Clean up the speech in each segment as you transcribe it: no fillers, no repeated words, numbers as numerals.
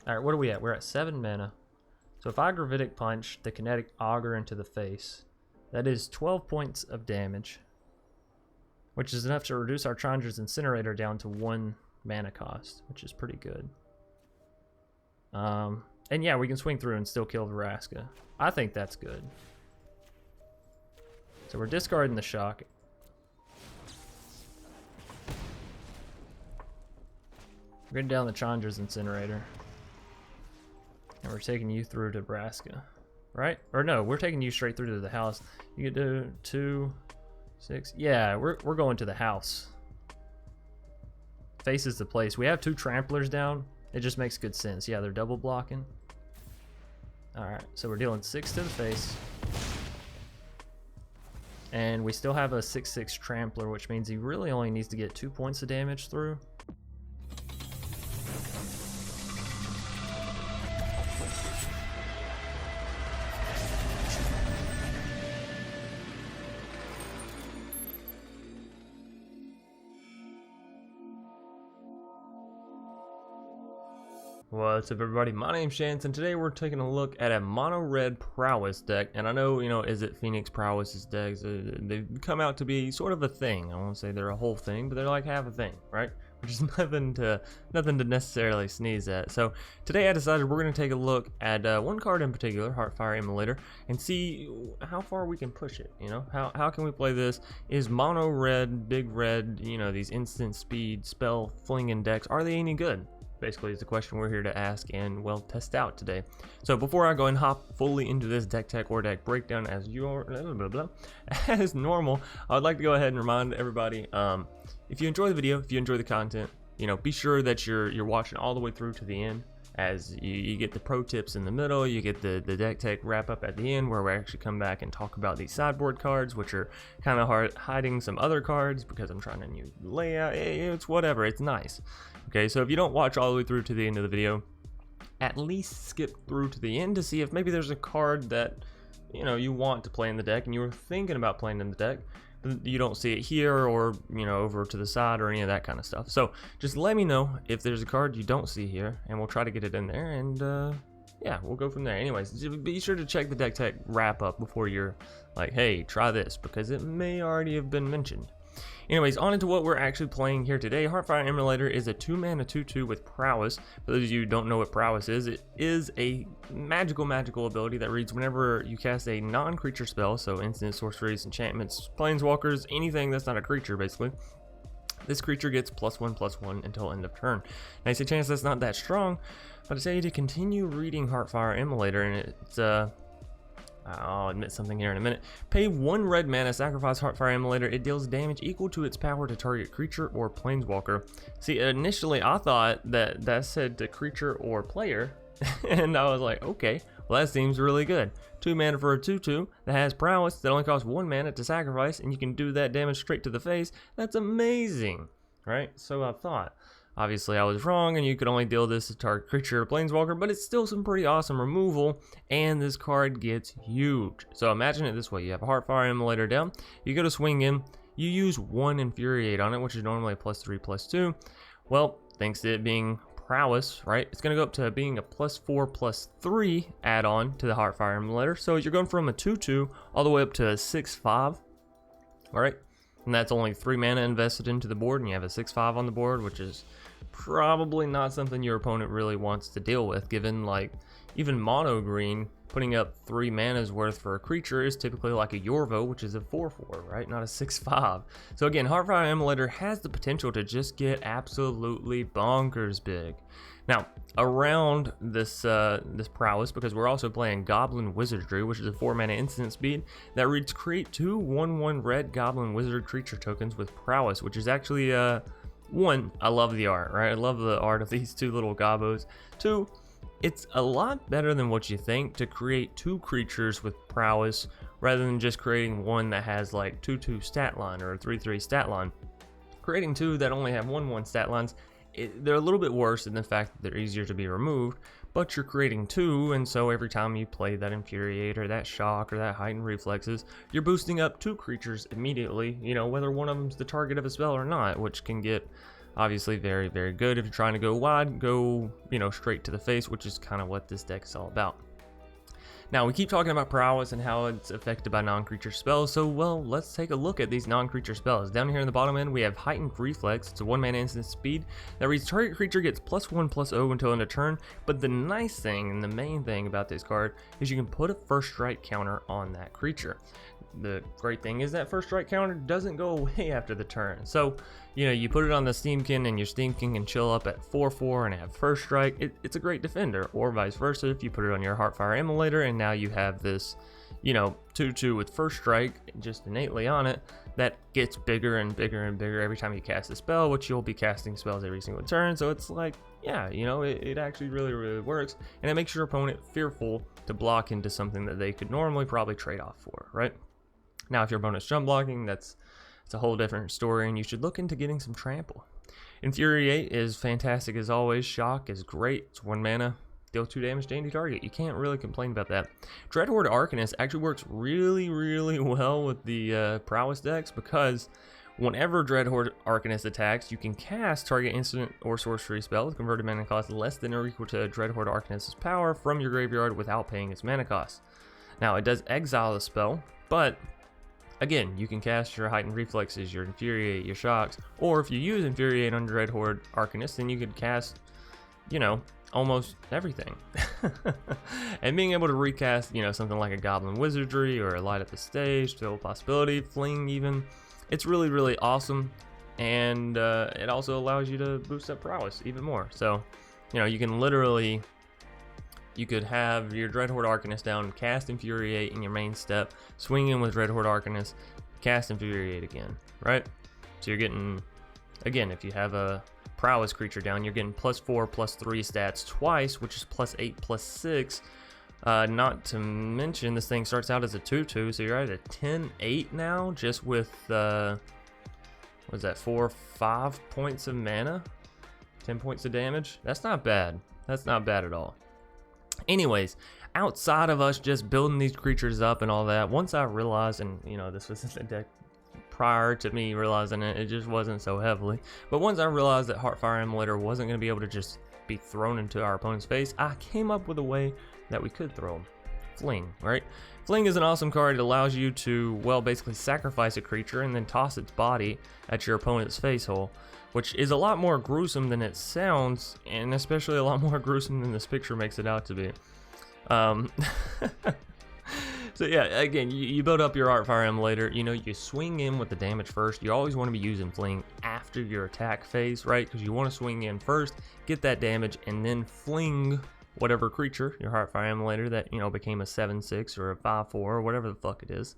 Alright, what are we at? We're at 7 mana. So if I Gravitic Punch the Kinetic Auger into the face, that is 12 points of damage, which is enough to reduce our Chandra's Incinerator down to 1 mana cost, which is pretty good. And yeah, we can swing through and still kill Vraska. I think that's good. So we're discarding the shock. We're getting down the Chandra's Incinerator. And we're taking you through to Vraska. Right? Or no, we're taking you straight through to the house. You get to 2, 6. Yeah, we're going to the house. Faces the place. We have 2 tramplers down. It just makes good sense. Yeah, they're double blocking. Alright, so we're dealing 6 to the face. And we still have a 6/6 trampler, which means he really only needs to get 2 points of damage through. What's up, everybody? My name's Chance, and today we're taking a look at a mono red Prowess deck. And I know, is it Phoenix Prowess's decks? They've come out to be sort of a thing. I won't say they're a whole thing, but they're like half a thing, right? Which is nothing to necessarily sneeze at. So today I decided we're going to take a look at one card in particular, Heartfire Immolator, and see how far we can push it. How can we play this? Is mono red, big red, these instant speed spell flinging decks, are they any good? Basically is the question we're here to ask and, well, test out today. So before I go and hop fully into this deck tech or deck breakdown as as normal, I would like to go ahead and remind everybody, if you enjoy the video, if you enjoy the content, be sure that you're watching all the way through to the end, as you get the pro tips in the middle, you get the deck tech wrap up at the end, where we actually come back and talk about these sideboard cards, which are kind of hiding some other cards because I'm trying to new layout. It's whatever, it's nice. Okay, so if you don't watch all the way through to the end of the video, at least skip through to the end to see if maybe there's a card that you want to play in the deck and you were thinking about playing in the deck, but you don't see it here or over to the side or any of that kind of stuff. So just let me know if there's a card you don't see here, and we'll try to get it in there, and yeah, we'll go from there. Anyways, be sure to check the deck tech wrap up before you're like, hey, try this, because it may already have been mentioned. Anyways, on into what we're actually playing here today. Heartfire Immolator is a 2-mana 2/2 with Prowess. For those of you who don't know what Prowess is, it is a magical ability that reads whenever you cast a non-creature spell, so instant, sorceries, enchantments, planeswalkers, anything that's not a creature, basically. This creature gets +1/+1 until end of turn. Now, I say chance that's not that strong, but I tell you to continue reading Heartfire Immolator, and it's I'll admit something here in a minute. Pay 1 red mana, sacrifice Heartfire Immolator. It deals damage equal to its power to target creature or planeswalker. See, initially I thought that said to creature or player, and I was like, okay, well, that seems really good. 2 mana for a 2/2 that has Prowess that only costs 1 mana to sacrifice, and you can do that damage straight to the face. That's amazing, right? So I thought. Obviously, I was wrong, and you could only deal this to target creature or planeswalker, but it's still some pretty awesome removal, and this card gets huge. So imagine it this way. You have a Heartfire Immolator down, you go to swing in, you use 1 Infuriate on it, which is normally a +3/+2. Well, thanks to it being Prowess, right, it's going to go up to being a +4/+3 add-on to the Heartfire Immolator. So you're going from a 2/2 all the way up to a 6/5, all right? And that's only 3 mana invested into the board, and you have a 6/5 on the board, which is probably not something your opponent really wants to deal with, given like even mono green putting up 3 mana's worth for a creature is typically like a Yorvo, which is a 4/4, right? Not a 6/5. So again, Heartfire Immolator has the potential to just get absolutely bonkers big. Now, around this this Prowess, because we're also playing Goblin Wizardry, which is a 4 mana instant speed that reads create 2 1/1 red Goblin Wizard creature tokens with Prowess, which is actually one, I love the art, right? I love the art of these 2 little gobos. 2, it's a lot better than what you think to create 2 creatures with Prowess rather than just creating one that has like 2/2 stat line or a 3/3 stat line. Creating 2 that only have 1/1 stat lines, they're a little bit worse in the fact that they're easier to be removed, but you're creating 2, and so every time you play that Infuriate or that Shock or that Heightened Reflexes, you're boosting up 2 creatures immediately, whether one of them's the target of a spell or not, which can get Obviously very, very good. If you're trying to go wide, go, you know, straight to the face, which is kind of what this deck is all about. Now, we keep talking about prowess and how it's affected by non-creature spells, so, well, let's take a look at these non-creature spells. Down here in the bottom end, we have Heightened Reflex. It's a 1-mana instant speed that reads target creature gets +1/+0 until end of turn, but the nice thing and the main thing about this card is you can put a first strike counter on that creature. The great thing is that first strike counter doesn't go away after the turn. So, you know, you put it on the Steamkin and your Steamkin can chill up at 4/4 and have first strike. It's a great defender, or vice versa. If you put it on your Heartfire Immolator and now you have this, you know, 2/2 with first strike just innately on it, that gets bigger and bigger and bigger every time you cast a spell, which you'll be casting spells every single turn. So it's like, yeah, you know, it actually really, really works. And it makes your opponent fearful to block into something that they could normally probably trade off for, right? Now, if your opponent's jump blocking, it's a whole different story, and you should look into getting some trample. Infuriate is fantastic as always. Shock is great. It's 1 mana, deal 2 damage to any target. You can't really complain about that. Dreadhorde Arcanist actually works really, really well with the Prowess decks, because whenever Dreadhorde Arcanist attacks, you can cast target instant or sorcery spell with converted mana cost less than or equal to Dreadhorde Arcanist's power from your graveyard without paying its mana cost. Now, it does exile the spell, but again, you can cast your Heightened Reflexes, your Infuriate, your Shocks, or if you use Infuriate on Dreadhorde Arcanist, then you could cast, you know, almost everything. And being able to recast, you know, something like a Goblin Wizardry or a Light Up the Stage, Thrill of Possibility, Fling even, it's really, really awesome. And it also allows you to boost up prowess even more. So, you know, you can literally, you could have your Dreadhorde Arcanist down, cast Infuriate in your main step, swing in with Dreadhorde Arcanist, cast Infuriate again, right? So you're getting, again, if you have a Prowess creature down, you're getting +4/+3 stats twice, which is +8/+6. Not to mention, this thing starts out as a 2/2, so you're at a 10/8 now, just with, what is that, 4 or 5 points of mana? 10 points of damage? That's not bad. That's not bad at all. Anyways, outside of us just building these creatures up and all that, once I realized, and you know, this was the deck prior to me realizing it just wasn't so heavily, but once I realized that Heartfire Immolator wasn't going to be able to just be thrown into our opponent's face, I came up with a way that we could throw them. Fling, right? Fling is an awesome card. It allows you to, well, basically sacrifice a creature and then toss its body at your opponent's face hole, which is a lot more gruesome than it sounds, and especially a lot more gruesome than this picture makes it out to be. So yeah, again, you build up your Heartfire Immolator, you know, you swing in with the damage first. You always want to be using Fling after your attack phase, right? Because you want to swing in first, get that damage, and then fling whatever creature, your Heartfire Immolator, that, you know, became a 7/6 or a 5/4 or whatever the fuck it is.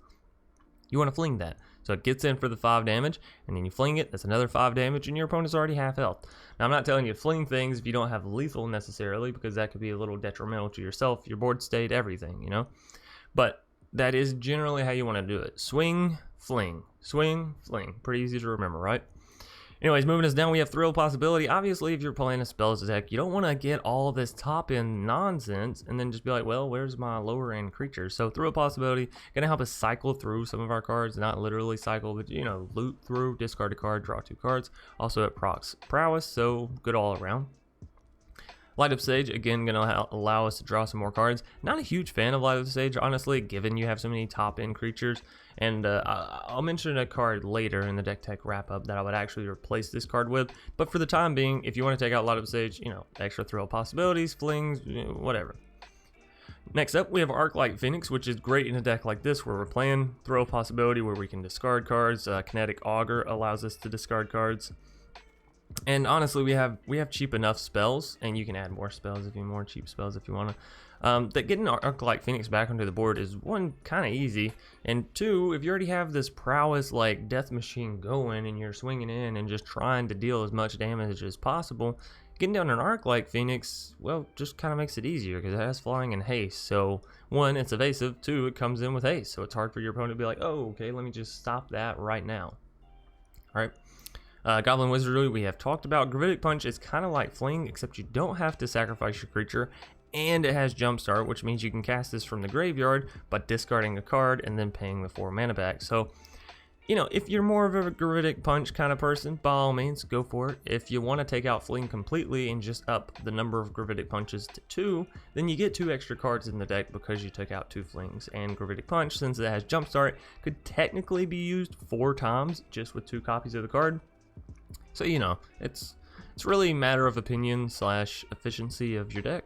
You want to fling that. So it gets in for the 5 damage, and then you fling it, that's another 5 damage, and your opponent's already half health. Now, I'm not telling you to fling things if you don't have lethal necessarily, because that could be a little detrimental to yourself, your board state, everything, you know? But that is generally how you want to do it. Swing, fling. Swing, fling. Pretty easy to remember, right? Anyways, moving us down, we have Thrill of Possibility. Obviously, if you're playing a spells deck, you don't want to get all this top-end nonsense and then just be like, well, where's my lower-end creatures? So Thrill of Possibility gonna help us cycle through some of our cards, not literally cycle, but, you know, loot through, discard a card, draw 2 cards. Also it procs prowess, so good all around. Light Up Sage, again, gonna allow us to draw some more cards. Not a huge fan of Light Up Sage, honestly, given you have so many top-end creatures. And I'll mention a card later in the deck tech wrap-up that I would actually replace this card with. But for the time being, if you want to take out Light Up Sage, you know, extra Thrill Possibilities, Flings, whatever. Next up, we have Arclight Phoenix, which is great in a deck like this where we're playing Thrill Possibility, where we can discard cards. Kinetic Augur allows us to discard cards. And honestly, we have cheap enough spells, and you can add more spells if you more cheap spells if you want to. That getting Arclight Phoenix back onto the board is, one, kind of easy, and two, if you already have this prowess like death machine going and you're swinging in and just trying to deal as much damage as possible, getting down an Arclight Phoenix, well, just kind of makes it easier because it has flying and haste. So one, it's evasive. Two, it comes in with haste, so it's hard for your opponent to be like, oh, okay, let me just stop that right now. All right. Goblin Wizardry, we have talked about. Gravitic Punch is kind of like Fling, except you don't have to sacrifice your creature, and it has Jumpstart, which means you can cast this from the graveyard by discarding a card and then paying the 4 mana back. So You know, if you're more of a Gravitic Punch kind of person, by all means, go for it. If you want to take out Fling completely and just up the number of Gravitic Punches to 2, then you get 2 extra cards in the deck because you took out 2 Flings. And Gravitic Punch, since it has Jumpstart, could technically be used 4 times just with 2 copies of the card. So, you know, it's really a matter of opinion / efficiency of your deck.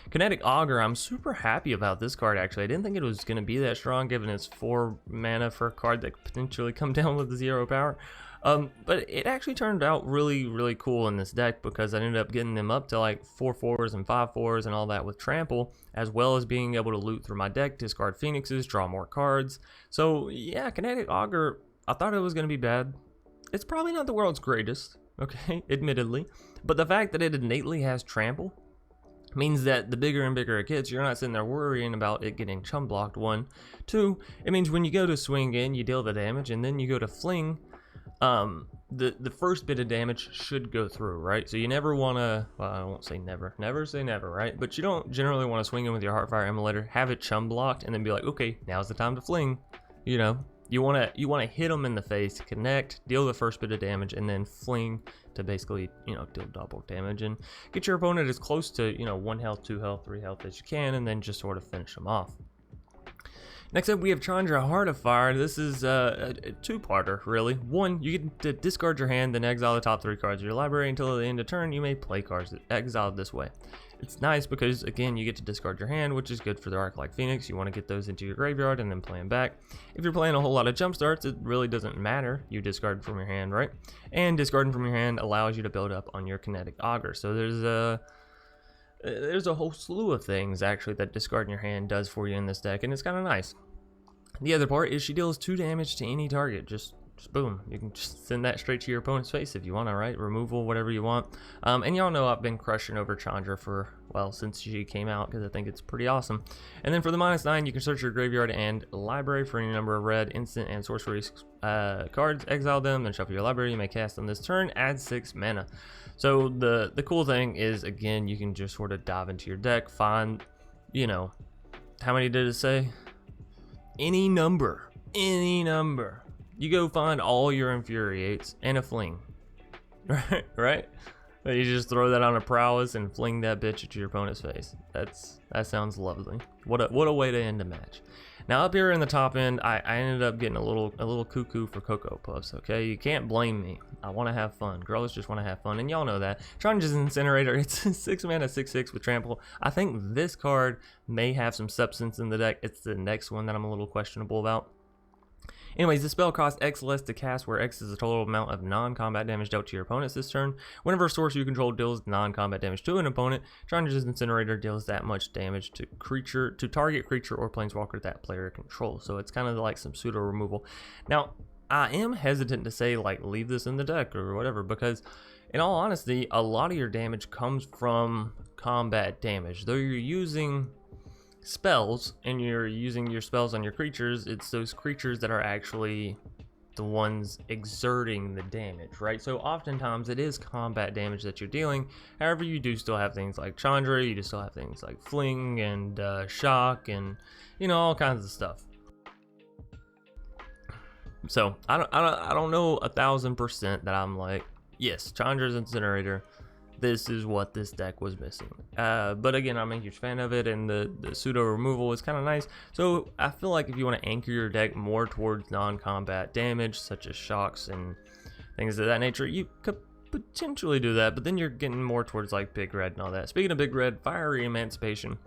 Kinetic Augur, I'm super happy about this card actually. I didn't think it was going to be that strong given its 4 mana for a card that could potentially come down with 0 power. But it actually turned out really cool in this deck because I ended up getting them up to like 4/4s and 5/4s and all that with Trample, as well as being able to loot through my deck, discard Phoenixes, draw more cards. So yeah, Kinetic Augur, I thought it was going to be bad. It's probably not the world's greatest, okay, admittedly, but the fact that it innately has Trample means that the bigger and bigger it gets, you're not sitting there worrying about it getting chum blocked. 1, 2, it means when you go to swing in, you deal the damage, and then you go to fling, the first bit of damage should go through, right? So you never want to, well, I won't say never say never, right? But you don't generally want to swing in with your Heartfire Immolator, have it chum blocked, and then be like, okay, now's the time to fling, you know? You want to hit them in the face, connect, deal the first bit of damage, and then fling to basically, you know, deal double damage and get your opponent as close to, you know, 1 health, 2 health, 3 health as you can, and then just sort of finish them off. Next up, we have Chandra, Heart of Fire. This is a 2-parter, really. 1, you get to discard your hand, then exile the top 3 cards of your library until the end of turn. You may play cards exiled this way. It's nice because, again, you get to discard your hand, which is good for the Arc-like Phoenix. You want to get those into your graveyard and then play them back. If you're playing a whole lot of jump starts, it really doesn't matter. You discard from your hand, right? And discarding from your hand allows you to build up on your Kinetic Augur. So there's a whole slew of things, actually, that discarding your hand does for you in this deck, and it's kind of nice. The other part is she deals 2 damage to any target. Just boom, you can just send that straight to your opponent's face if you want to, right? Removal, whatever you want. And y'all know I've been crushing over Chandra for, well, since she came out, because I think it's pretty awesome. And then for the -9, you can search your graveyard and library for any number of red, instant, and sorcery cards, exile them, then shuffle your library. You may cast them this turn, add 6 mana. So the cool thing is, again, you can just sort of dive into your deck, find, you know, how many did it say? Any number. You go find all your Infuriates and a Fling, right? You just throw that on a Prowess and fling that bitch at your opponent's face. That sounds lovely. What a way to end a match. Now up here in the top end, I ended up getting a little cuckoo for Cocoa Puffs. Okay, you can't blame me. I want to have fun. Girls just want to have fun, and y'all know that. Chandra's Incinerator. It's 6 mana, 6/6 with Trample. I think this card may have some substance in the deck. It's the next one that I'm a little questionable about. Anyways, the spell costs X less to cast, where X is the total amount of non-combat damage dealt to your opponents this turn. Whenever a source you control deals non-combat damage to an opponent, Chandra's Incinerator deals that much damage to target creature or planeswalker that player controls. So it's kind of like some pseudo removal. Now, I am hesitant to say like leave this in the deck or whatever, because in all honesty, a lot of your damage comes from combat damage. Though you're using spells and you're using your spells on your creatures, it's those creatures that are actually the ones exerting the damage, right? So oftentimes it is combat damage that you're dealing. However, you do still have things like Chandra, you do still have things like Fling and Shock and, you know, all kinds of stuff. So I don't know 1000% that I'm like, yes, Chandra's Incinerator, this is what this deck was missing. But again, I'm a huge fan of it, and the pseudo removal is kind of nice. So I feel like if you want to anchor your deck more towards non-combat damage, such as shocks and things of that nature, you could potentially do that, but then you're getting more towards like Big Red and all that. Speaking of Big Red, Fiery Emancipation.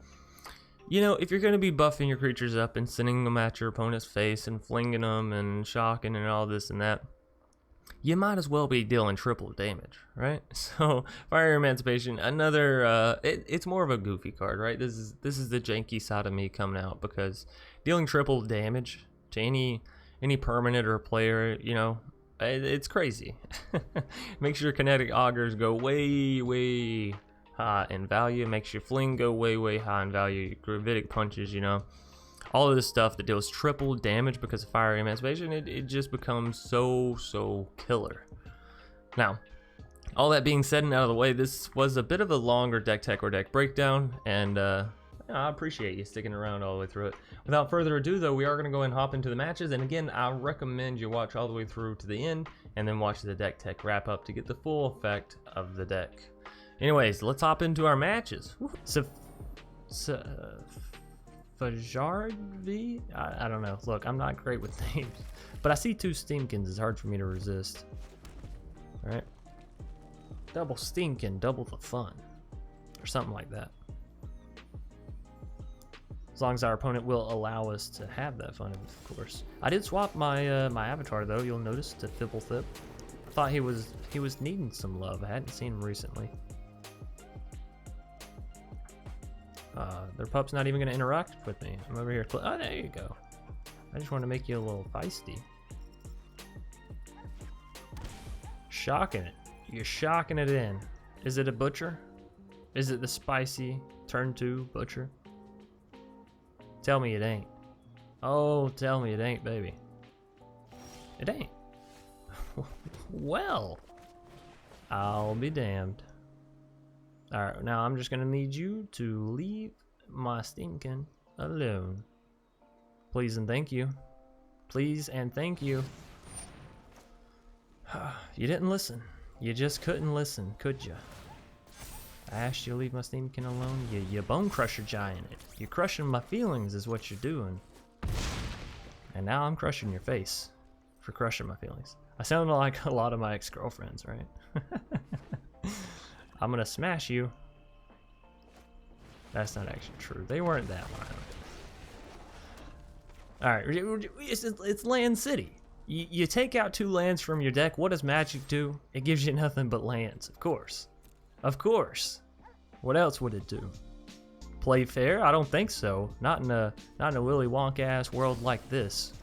You know, if you're going to be buffing your creatures up and sending them at your opponent's face and flinging them and shocking and all this and that, you might as well be dealing triple damage, right? So Fire Emancipation, another it's more of a goofy card, right? This is the janky side of me coming out, because dealing triple damage to any permanent or player, you know, it's crazy. Makes your Kinetic Augurs go way high in value. Makes your Fling go way high in value. Gravitic Punches, you know, all of this stuff that deals triple damage because of Fire Emancipation, it just becomes so killer. Now, all that being said and out of the way, this was a bit of a longer deck tech or deck breakdown, and I appreciate you sticking around all the way through it. Without further ado, though, we are going to go and hop into the matches. And again, I recommend you watch all the way through to the end and then watch the deck tech wrap up to get the full effect of the deck. Anyways, let's hop into our matches. Fajardi? I don't know. Look, I'm not great with names, but I see two Steamkins. It's hard for me to resist. All right. Double Steamkin, double the fun. Or something like that. As long as our opponent will allow us to have that fun, of course. I did swap my my avatar though. You'll notice to Thibblethip. I thought he was needing some love. I hadn't seen him recently. Their pup's not even going to interact with me. I'm over here. Oh, there you go. I just want to make you a little feisty. Shocking it. You're shocking it in. Is it a butcher? Is it the spicy turn 2 butcher? Tell me it ain't. Oh, tell me it ain't, baby. It ain't. Well, I'll be damned. Alright, now I'm just gonna need you to leave my Steamkin alone. Please and thank you. Please and thank you. You didn't listen. You just couldn't listen, could you? I asked you to leave my Steamkin alone. You bone crusher giant it. You're crushing my feelings is what you're doing. And now I'm crushing your face for crushing my feelings. I sound like a lot of my ex-girlfriends, right? I'm gonna smash you. That's not actually true. They weren't that violent. Alright, it's Land City. You take out 2 lands from your deck. What does Magic do? It gives you nothing but lands, of course. Of course. What else would it do? Play fair? I don't think so. Not in a Willy Wonka ass world like this.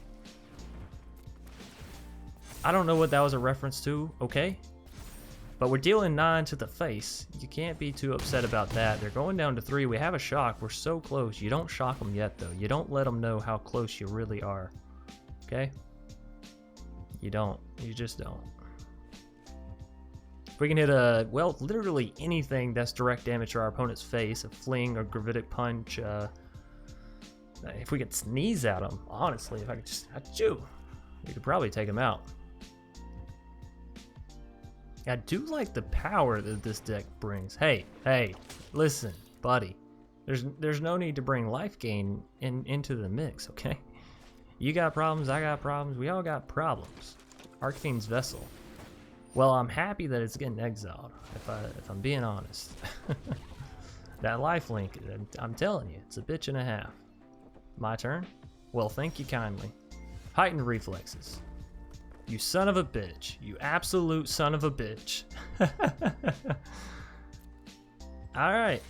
I don't know what that was a reference to, okay? But we're dealing 9 to the face. You can't be too upset about that. They're going down to 3. We have a shock. We're so close. You don't shock them yet, though. You don't let them know how close you really are. Okay? You don't. You just don't. If we can hit well, literally anything that's direct damage to our opponent's face, a fling or gravitic punch, if we could sneeze at them, honestly, if I could just, achoo, we could probably take them out. I do like the power that this deck brings. Hey, listen, buddy. There's no need to bring life gain into the mix, okay? You got problems, I got problems, we all got problems. Arcane's Vessel. Well, I'm happy that it's getting exiled, if I'm being honest. That lifelink, I'm telling you, it's a bitch and a half. My turn? Well, thank you kindly. Heightened Reflexes. You son of a bitch. You absolute son of a bitch. Alright.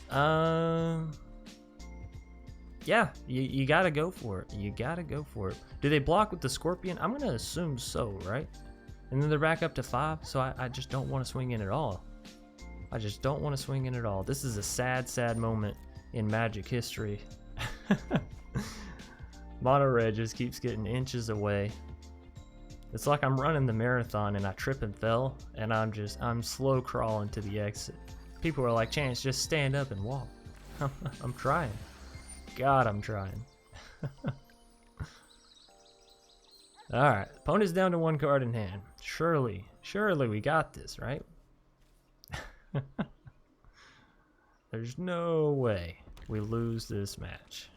Yeah, you gotta go for it. You gotta go for it. Do they block with the Scorpion? I'm gonna assume so, right? And then they're back up to 5, so I just don't want to swing in at all. I just don't want to swing in at all. This is a sad, sad moment in Magic history. Mono Red just keeps getting inches away. It's like I'm running the marathon and I trip and fell, and I'm slow crawling to the exit. People are like, Chance, just stand up and walk. I'm trying. God, I'm trying. Alright, opponent's down to 1 card in hand. Surely we got this, right? There's no way we lose this match.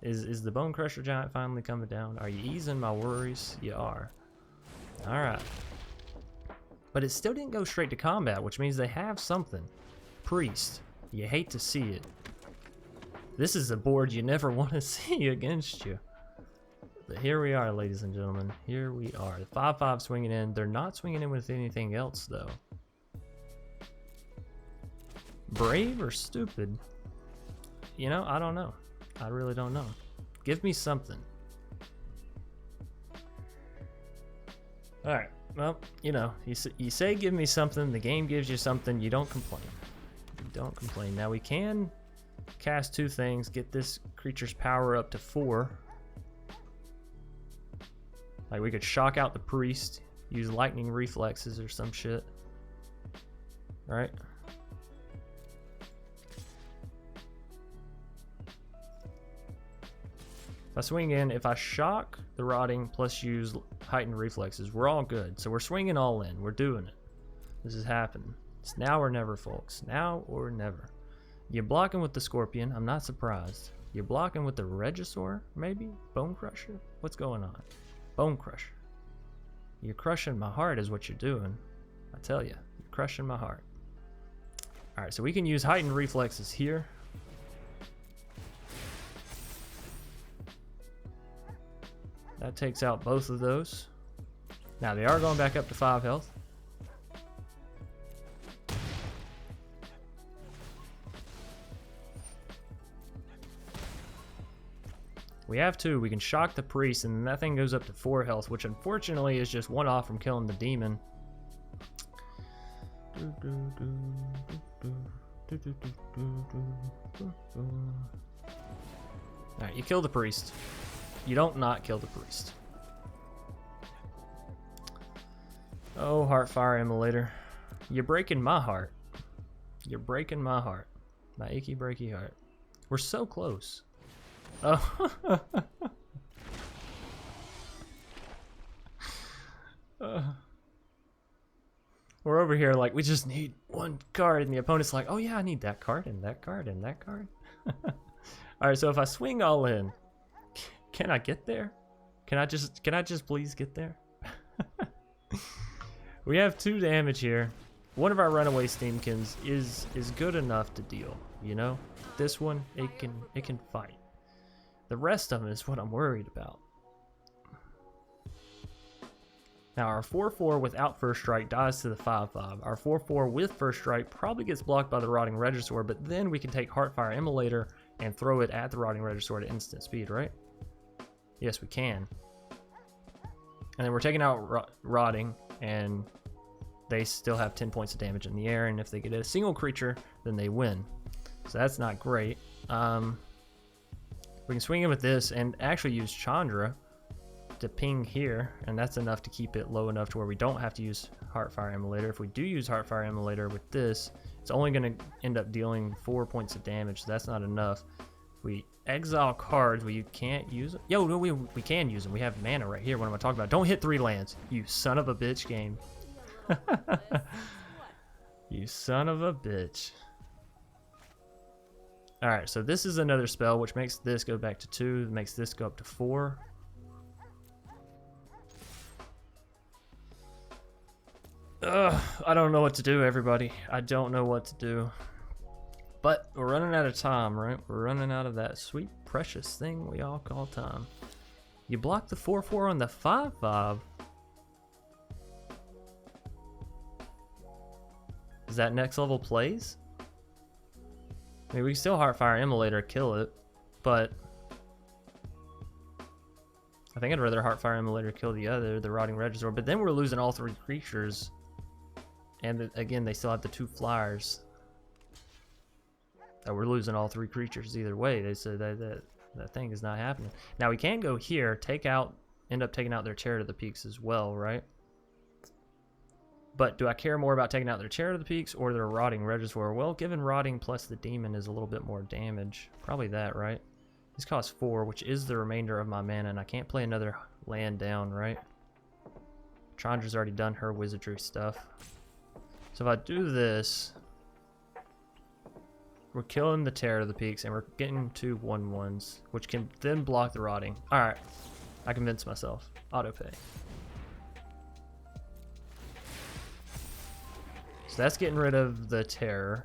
Is the Bone Crusher Giant finally coming down? Are you easing my worries? You are. Alright. But it still didn't go straight to combat, which means they have something. Priest. You hate to see it. This is a board you never want to see against you. But here we are, ladies and gentlemen. Here we are. The 5/5 swinging in. They're not swinging in with anything else, though. Brave or stupid? You know, I don't know. I really don't know. Give me something. Alright, well, you know, you say give me something, the game gives you something, you don't complain. You don't complain. Now we can cast 2 things, get this creature's power up to 4. Like we could shock out the Priest, use Lightning Reflexes or some shit. Right? If I swing in, if I shock the rotting plus use heightened reflexes, we're all good. So we're swinging all in. We're doing it. This is happening. It's now or never, folks. Now or never. You're blocking with the Scorpion. I'm not surprised. You're blocking with the Regisaur, maybe? Bone Crusher? What's going on? Bone Crusher. You're crushing my heart is what you're doing. I tell you. You're crushing my heart. Alright, so we can use heightened reflexes here. That takes out both of those. Now they are going back up to 5 health. We have 2. We can shock the priest, and then that thing goes up to 4 health, which unfortunately is just 1 off from killing the demon. Alright, you kill the priest. You don't not kill the priest. Oh, Heartfire Immolator. You're breaking my heart. You're breaking my heart. My achy breaky heart. We're so close. Oh. We're over here like, we just need 1 card, and the opponent's like, oh yeah, I need that card, and that card, and that card. Alright, so if I swing all in, can I get there? Can I just please get there? We have 2 damage here. One of our runaway Steamkins is good enough to deal, you know? This one, it can fight. The rest of them is what I'm worried about. Now our 4/4 without first strike dies to the 5/5. Our 4/4 with first strike probably gets blocked by the Rotting Regisaur, but then we can take Heartfire Immolator and throw it at the Rotting Regisaur to instant speed, right? Yes, we can. And then we're taking out Rotting, and they still have 10 points of damage in the air, and if they get a single creature, then they win. So that's not great. We can swing in with this and actually use Chandra to ping here, and that's enough to keep it low enough to where we don't have to use Heartfire Immolator. If we do use Heartfire Immolator with this, it's only going to end up dealing 4 points of damage, so that's not enough. If we exile cards where you can't use them. Yo, no, we can use them. We have mana right here. What am I talking about? Don't hit 3 lands, you son of a bitch game. You son of a bitch. Alright, so this is another spell which makes this go back to 2, makes this go up to 4. Ugh, I don't know what to do, everybody. I don't know what to do. But we're running out of time, right? We're running out of that sweet, precious thing we all call time. You block the 4/4 on the 5/5. Is that next level plays? I mean, we can still Heartfire Immolator, kill it, but I think I'd rather Heartfire Immolator kill the Rotting Regisaur, but then we're losing all 3 creatures, and again, they still have the 2 flyers. We're losing all 3 creatures either way. They said that thing is not happening. Now we can go here, end up taking out their Chariot of the Peaks as well, right? But do I care more about taking out their Chariot of the Peaks or their Rotting Regisaur? Well, given Rotting plus the Demon is a little bit more damage. Probably that, right? This costs 4, which is the remainder of my mana, and I can't play another land down, right? Chandra's already done her wizardry stuff. So if I do this, we're killing the Chariot of the Peaks, and we're getting 2 1/1s, which can then block the Rotting. Alright, I convinced myself. Autopay. So that's getting rid of the Terror.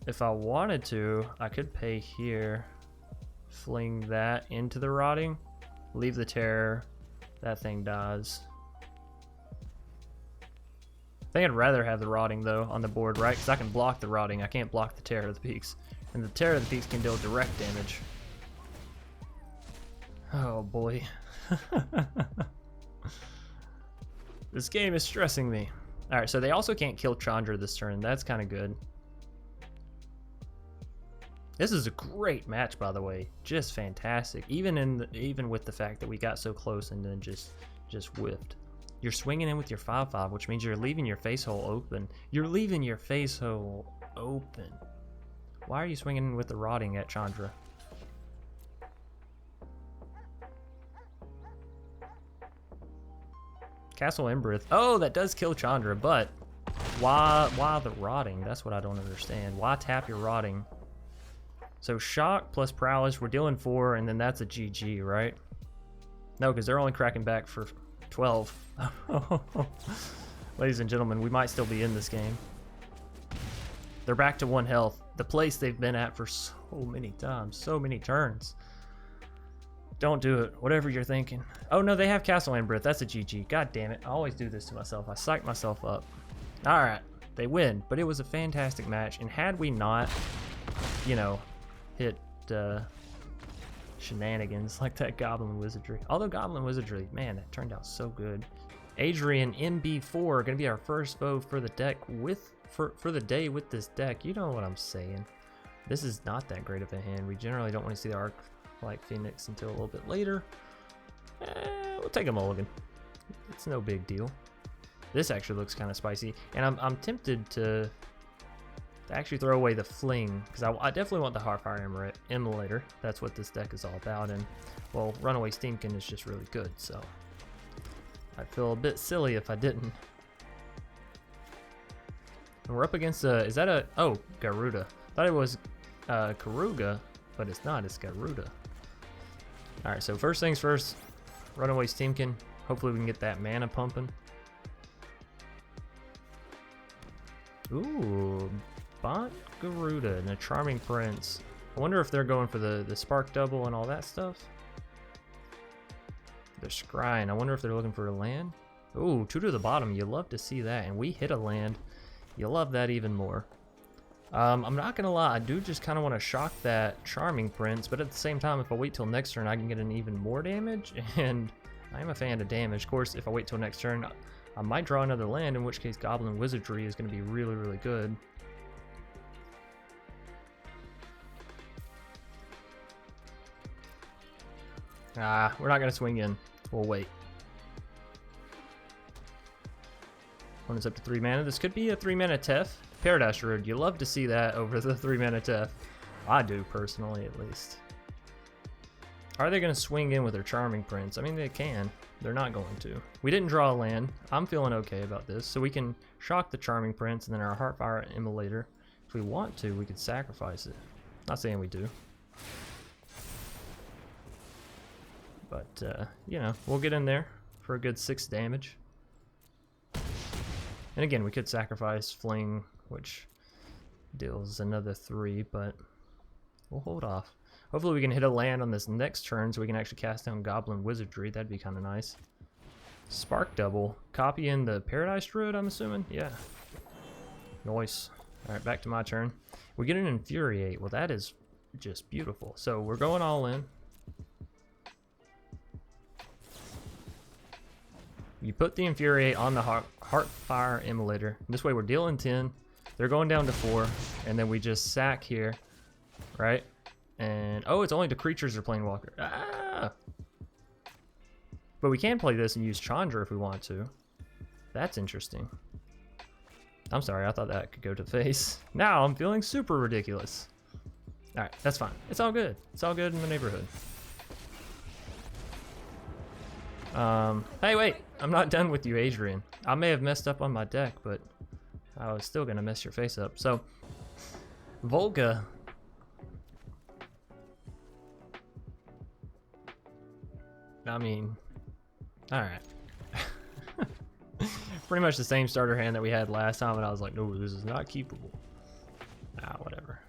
If I wanted to, I could pay here, fling that into the Rotting, leave the Terror, that thing dies. I think I'd rather have the Rotting though on the board, right? Because I can block the Rotting, I can't block the Terror of the Peaks. And the Terror of the Peaks can deal direct damage. Oh boy. This game is stressing me. Alright, so they also can't kill Chandra this turn. That's kind of good. This is a great match, by the way. Just fantastic. Even with the fact that we got so close and then just whiffed. You're swinging in with your 5/5, which means you're leaving your face hole open. You're leaving your face hole open. Why are you swinging in with the Rotting at Chandra? Castle Embereth. Oh, that does kill Chandra, but why the rotting? That's what I don't understand. Why tap your rotting? So shock plus prowess, we're dealing 4, and then that's a GG, right? No, because they're only cracking back for 12. Ladies and gentlemen, we might still be in this game. They're back to 1 health. The place they've been at for so many times, so many turns. Don't do it, whatever you're thinking. Oh no, they have Castle Embereth. That's a GG. God damn it, I always do this to myself. I psych myself up. All right, they win, but it was a fantastic match. And had we not, you know, hit shenanigans like that Goblin Wizardry. Although Goblin Wizardry, man, that turned out so good. Adrian MB4 gonna be our first foe for the deck for the day with this deck. You know what I'm saying. This is not that great of a hand. We generally don't want to see the Arc like Phoenix until a little bit later. We'll take a mulligan. It's no big deal. This actually looks kind of spicy, and I'm tempted to actually throw away the Fling, because I definitely want the Heartfire Immolator. That's what this deck is all about, and well, Runaway Steamkin is just really good, so I'd feel a bit silly if I didn't. And we're up against is that a, oh, Garuda. Thought it was Karuga, but it's not, it's Garuda. Alright, so first things first, Runaway Steamkin. Hopefully we can get that mana pumping. Ooh, Bot Garuda and a Charming Prince. I wonder if they're going for the Spark Double and all that stuff. They're scrying. I wonder if they're looking for a land. Ooh, 2 to the bottom. You love to see that. And we hit a land. You love that even more. I'm not going to lie. I do just kind of want to shock that Charming Prince. But at the same time, if I wait till next turn, I can get an even more damage. And I'm a fan of damage. Of course, if I wait till next turn, I might draw another land. In which case, Goblin Wizardry is going to be really, really good. We're not going to swing in. We'll wait. One is up to 3 mana. This could be a 3 mana Tef. Paradise Druid. You love to see that over the 3 mana Tef. I do, personally, at least. Are they going to swing in with their Charming Prince? I mean, they can. They're not going to. We didn't draw a land. I'm feeling okay about this. So we can shock the Charming Prince and then our Heartfire Immolator. If we want to, we could sacrifice it. Not saying we do. But, you know, we'll get in there for a good 6 damage. And again, we could sacrifice Fling, which deals another 3, but we'll hold off. Hopefully we can hit a land on this next turn so we can actually cast down Goblin Wizardry. That'd be kind of nice. Spark Double. Copy in the Paradise Druid, I'm assuming? Yeah. Nice. Alright, back to my turn. We get an Infuriate. Well, that is just beautiful. So we're going all in. You put the Infuriate on the Heartfire Immolator. This way we're dealing 10. They're going down to 4. And then we just sack here. Right? And, oh, it's only the creatures are playing Walker. Ah! But we can play this and use Chandra if we want to. That's interesting. I'm sorry, I thought that could go to face. Now I'm feeling super ridiculous. Alright, that's fine. It's all good. It's all good in the neighborhood. Hey, wait. I'm not done with you, Adrian. I may have messed up on my deck, but I was still gonna mess your face up. So, Volga. I mean, alright. Pretty much the same starter hand that we had last time, and I was like, no, this is not keepable. Whatever.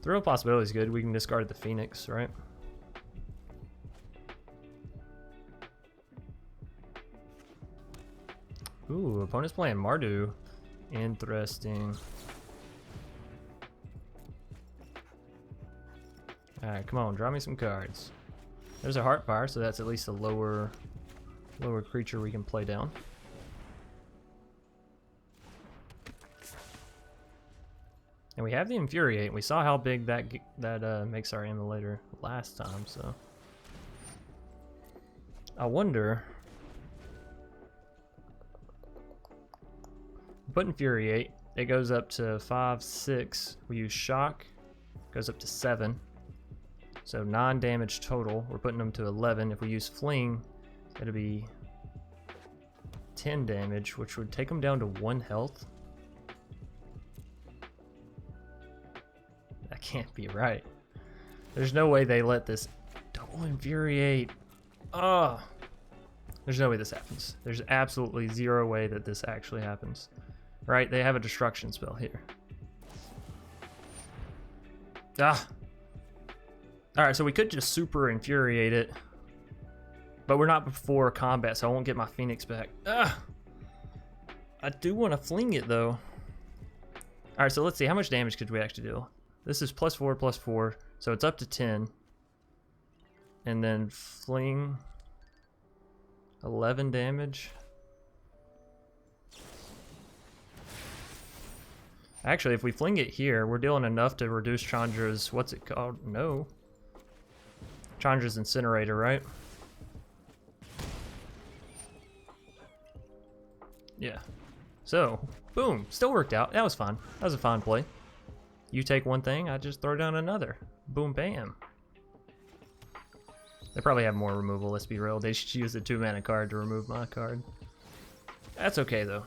Thrill of Possibility is good. We can discard the Phoenix, right? Ooh, opponent's playing Mardu. Interesting. Alright, come on, draw me some cards. There's a Heartfire, so that's at least a lower creature we can play down. And we have the Infuriate. We saw how big that makes our Immolator last time, so I wonder. Put Infuriate. It goes up to 5, 6. We use Shock. Goes up to 7. So 9 damage total. We're putting them to 11. If we use Fling, it'll be 10 damage, which would take them down to 1 health. That can't be right. There's no way they let this double Infuriate. Oh, there's no way this happens. There's absolutely zero way that this actually happens. Right? They have a destruction spell here. Ah. Alright, so we could just super Infuriate it. But we're not before combat, so I won't get my Phoenix back. Ah. I do want to Fling it, though. Alright, so let's see. How much damage could we actually do? This is +4/+4, so it's up to 10. And then Fling 11 damage. Actually, if we Fling it here, we're dealing enough to reduce Chandra's, what's it called? No. Chandra's Incinerator, right? Yeah. So, boom, still worked out. That was fun. That was a fun play. You take one thing, I just throw down another. Boom, bam. They probably have more removal, let's be real. They should use the 2-mana card to remove my card. That's okay, though.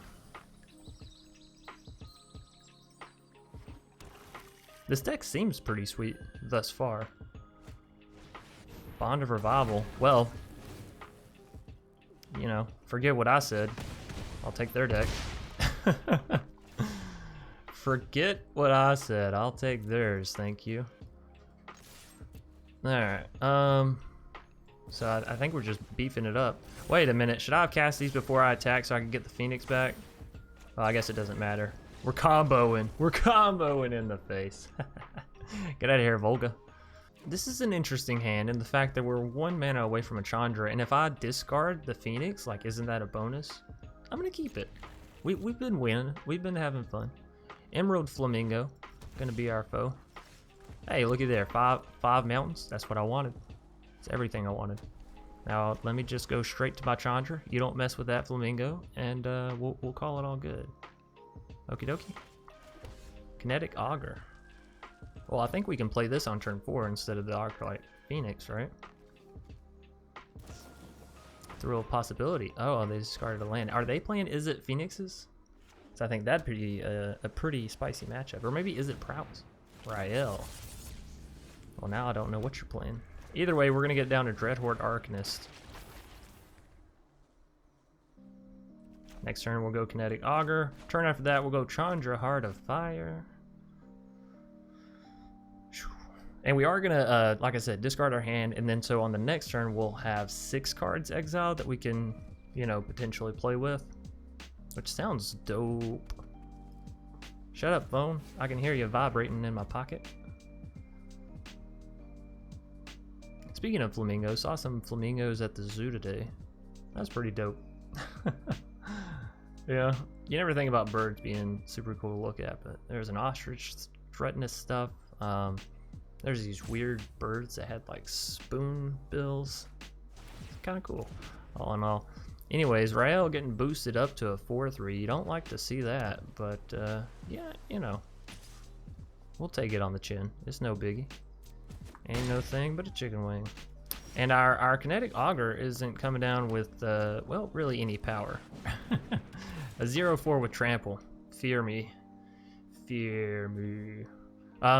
This deck seems pretty sweet thus far. Bond of Revival. Well, you know, forget what I said. I'll take their deck. Forget what I said. I'll take theirs, thank you. Alright, so I think we're just beefing it up. Wait a minute, should I have cast these before I attack so I can get the Phoenix back? Well, I guess it doesn't matter. We're comboing. We're comboing in the face. Get out of here, Volga. This is an interesting hand in the fact that we're 1 mana away from a Chandra, and if I discard the Phoenix, like, isn't that a bonus? I'm gonna keep it. We've been winning. We've been having fun. Emerald Flamingo, gonna be our foe. Hey, looky there, five mountains. That's what I wanted. It's everything I wanted. Now let me just go straight to my Chandra. You don't mess with that Flamingo, and we'll call it all good. Okie dokie. Kinetic Augur. Well, I think we can play this on turn 4 instead of the Arclight Phoenix, right? Thrill of Possibility. Oh, they discarded a land. Are they playing Is It Phoenixes? So I think that'd be a pretty spicy matchup. Or maybe Is It Prowess? Rael. Well, now I don't know what you're playing. Either way, we're going to get down to Dreadhorde Arcanist. Next turn, we'll go Kinetic Augur. Turn after that, we'll go Chandra, Heart of Fire. And we are going to, like I said, discard our hand. And then so on the next turn, we'll have 6 cards exiled that we can, you know, potentially play with. Which sounds dope. Shut up, phone. I can hear you vibrating in my pocket. Speaking of flamingos, saw some flamingos at the zoo today. That's pretty dope. Yeah, you never think about birds being super cool to look at, but there's an ostrich, retinous stuff. There's these weird birds that had like spoon bills. Kind of cool, all in all. Anyways, Rael getting boosted up to a 4/3. You don't like to see that, but yeah, you know, we'll take it on the chin. It's no biggie. Ain't no thing but a chicken wing. And our Kinetic Augur isn't coming down with, well, really any power. A 0/4 with Trample. Fear me. Fear me.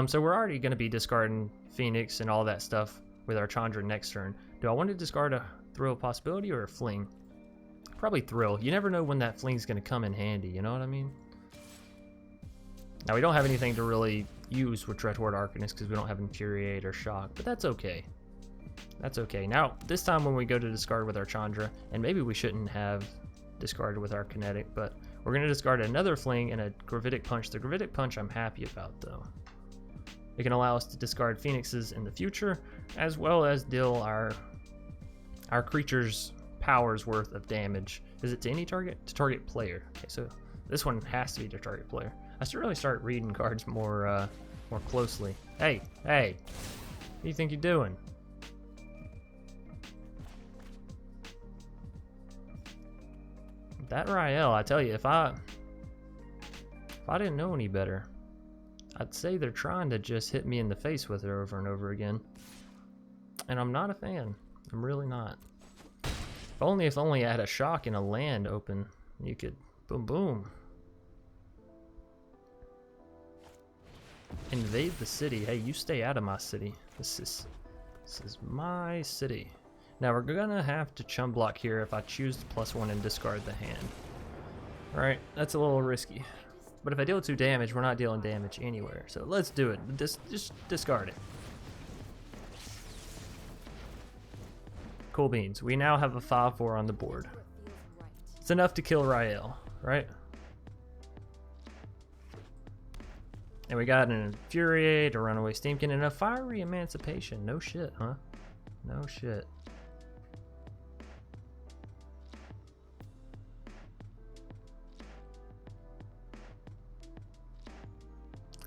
So we're already going to be discarding Phoenix and all that stuff with our Chandra next turn. Do I want to discard a Thrill of Possibility or a Fling? Probably Thrill. You never know when that Fling's going to come in handy, you know what I mean? Now, we don't have anything to really use with Dreadhorde Arcanist because we don't have Infuriate or Shock, but that's okay. That's okay. Now, this time when we go to discard with our Chandra, and maybe we shouldn't have discarded with our Kinetic, but we're going to discard another Fling and a Gravitic Punch. The Gravitic Punch I'm happy about, though. It can allow us to discard Phoenixes in the future, as well as deal our creature's power's worth of damage. Is it to any target? To target player. Okay, so this one has to be to target player. I should really start reading cards more closely. Hey, what do you think you're doing? That Rael, I tell you, if I didn't know any better, I'd say they're trying to just hit me in the face with it over and over again. And I'm not a fan. I'm really not. If only I had a shock and a land open, you could boom boom. Invade the city. Hey, you stay out of my city. This is my city. Now we're gonna have to chum block here if I choose the +1 and discard the hand. Alright, that's a little risky. But if I deal 2 damage, we're not dealing damage anywhere. So let's do it. Just discard it. Cool beans. We now have a 5/4 on the board. It's enough to kill Rael, right? And we got an Infuriate, a Runaway Steamkin, and a Fiery Emancipation. No shit, huh? No shit.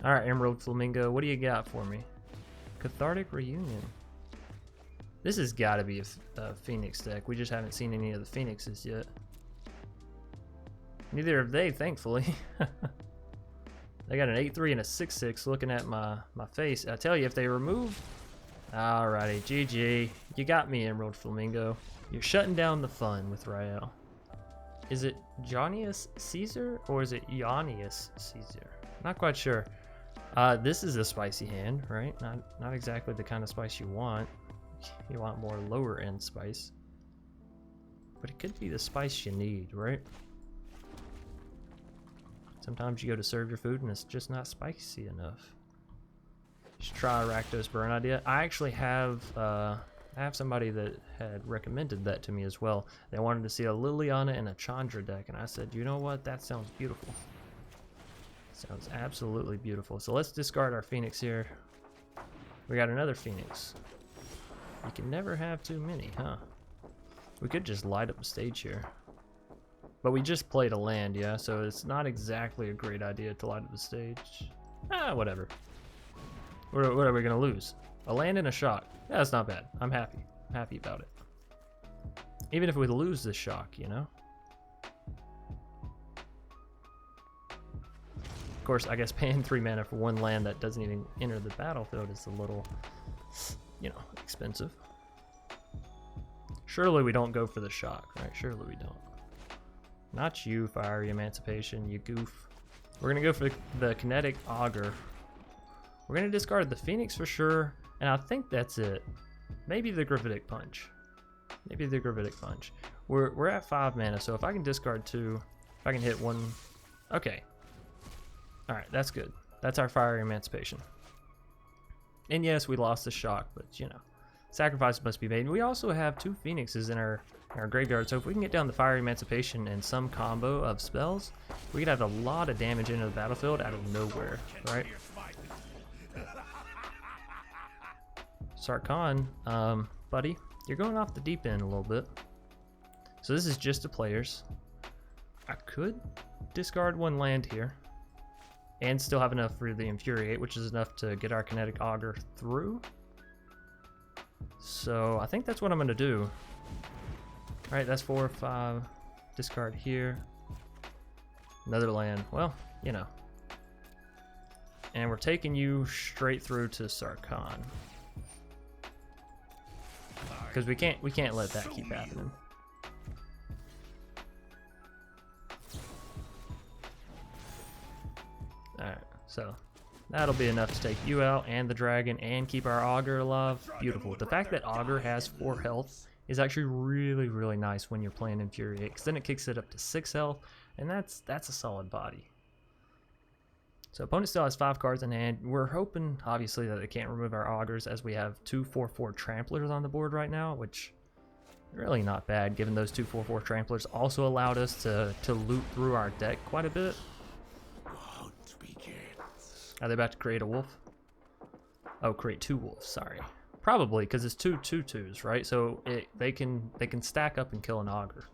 Alright, Emerald Flamingo, what do you got for me? Cathartic Reunion. This has got to be a Phoenix deck. We just haven't seen any of the Phoenixes yet. Neither have they, thankfully. They got an 8/3 and a 6/6 looking at my face. I tell you, if they remove... Alrighty, GG. You got me, Emerald Flamingo. You're shutting down the fun with Rael. Is it Jonius Caesar or is it Ionius Caesar? Not quite sure. This is a spicy hand, right? Not exactly the kind of spice you want. You want more lower end spice. But it could be the spice you need, right? Sometimes you go to serve your food and it's just not spicy enough. Just try a Rakdos Burn idea. I actually have I have somebody that had recommended that to me as well. They wanted to see a Liliana and a Chandra deck, and I said, you know what? That sounds beautiful. Sounds absolutely beautiful. So let's discard our Phoenix here. We got another Phoenix. You can never have too many, huh? We could just light up the stage here. But we just played a land, yeah? So it's not exactly a great idea to light up the stage. Whatever. What are we gonna lose? A land and a shock. Yeah, that's not bad. I'm happy. I'm happy about it. Even if we lose this shock, you know? Of course, I guess paying 3 mana for 1 land that doesn't even enter the battlefield is a little... you know, expensive. Surely we don't go for the shock, right? Surely we don't. Not you, Fiery Emancipation, you goof. We're gonna go for the Kinetic Augur. We're gonna discard the Phoenix for sure, and I think that's it. Maybe the Gravitic Punch. Maybe the Gravitic Punch. We're at 5 mana, so if I can discard 2, if I can hit 1... Okay. Alright, that's good. That's our Fiery Emancipation. And yes, we lost the shock, but you know, sacrifice must be made. And we also have 2 Phoenixes in our graveyard, so if we can get down the Fiery Emancipation and some combo of spells, we could have a lot of damage into the battlefield out of nowhere, right? Sarkhan, buddy, you're going off the deep end a little bit. So this is just the players. I could discard 1 land here. And still have enough for the Infuriate, which is enough to get our Kinetic Augur through. So I think that's what I'm going to do. Alright, that's 4 or 5. Discard here. Another land. Well, you know. And we're taking you straight through to Sarkhan. Because we can't let that keep happening. Alright, so that'll be enough to take you out and the dragon and keep our Augur alive. Beautiful. The fact that Augur has 4 health is actually really, really nice when you're playing Infuriate, because then it kicks it up to 6 health, and that's a solid body. So opponent still has 5 cards in hand. We're hoping, obviously, that they can't remove our Augurs, as we have 2 4/4 Tramplers on the board right now, which really not bad, given those 2 4/4 Tramplers also allowed us to loot through our deck quite a bit. Are they about to create a wolf? Oh, create 2 wolves, sorry. Probably, because it's 2 2/2s, right? So they can stack up and kill an Augur.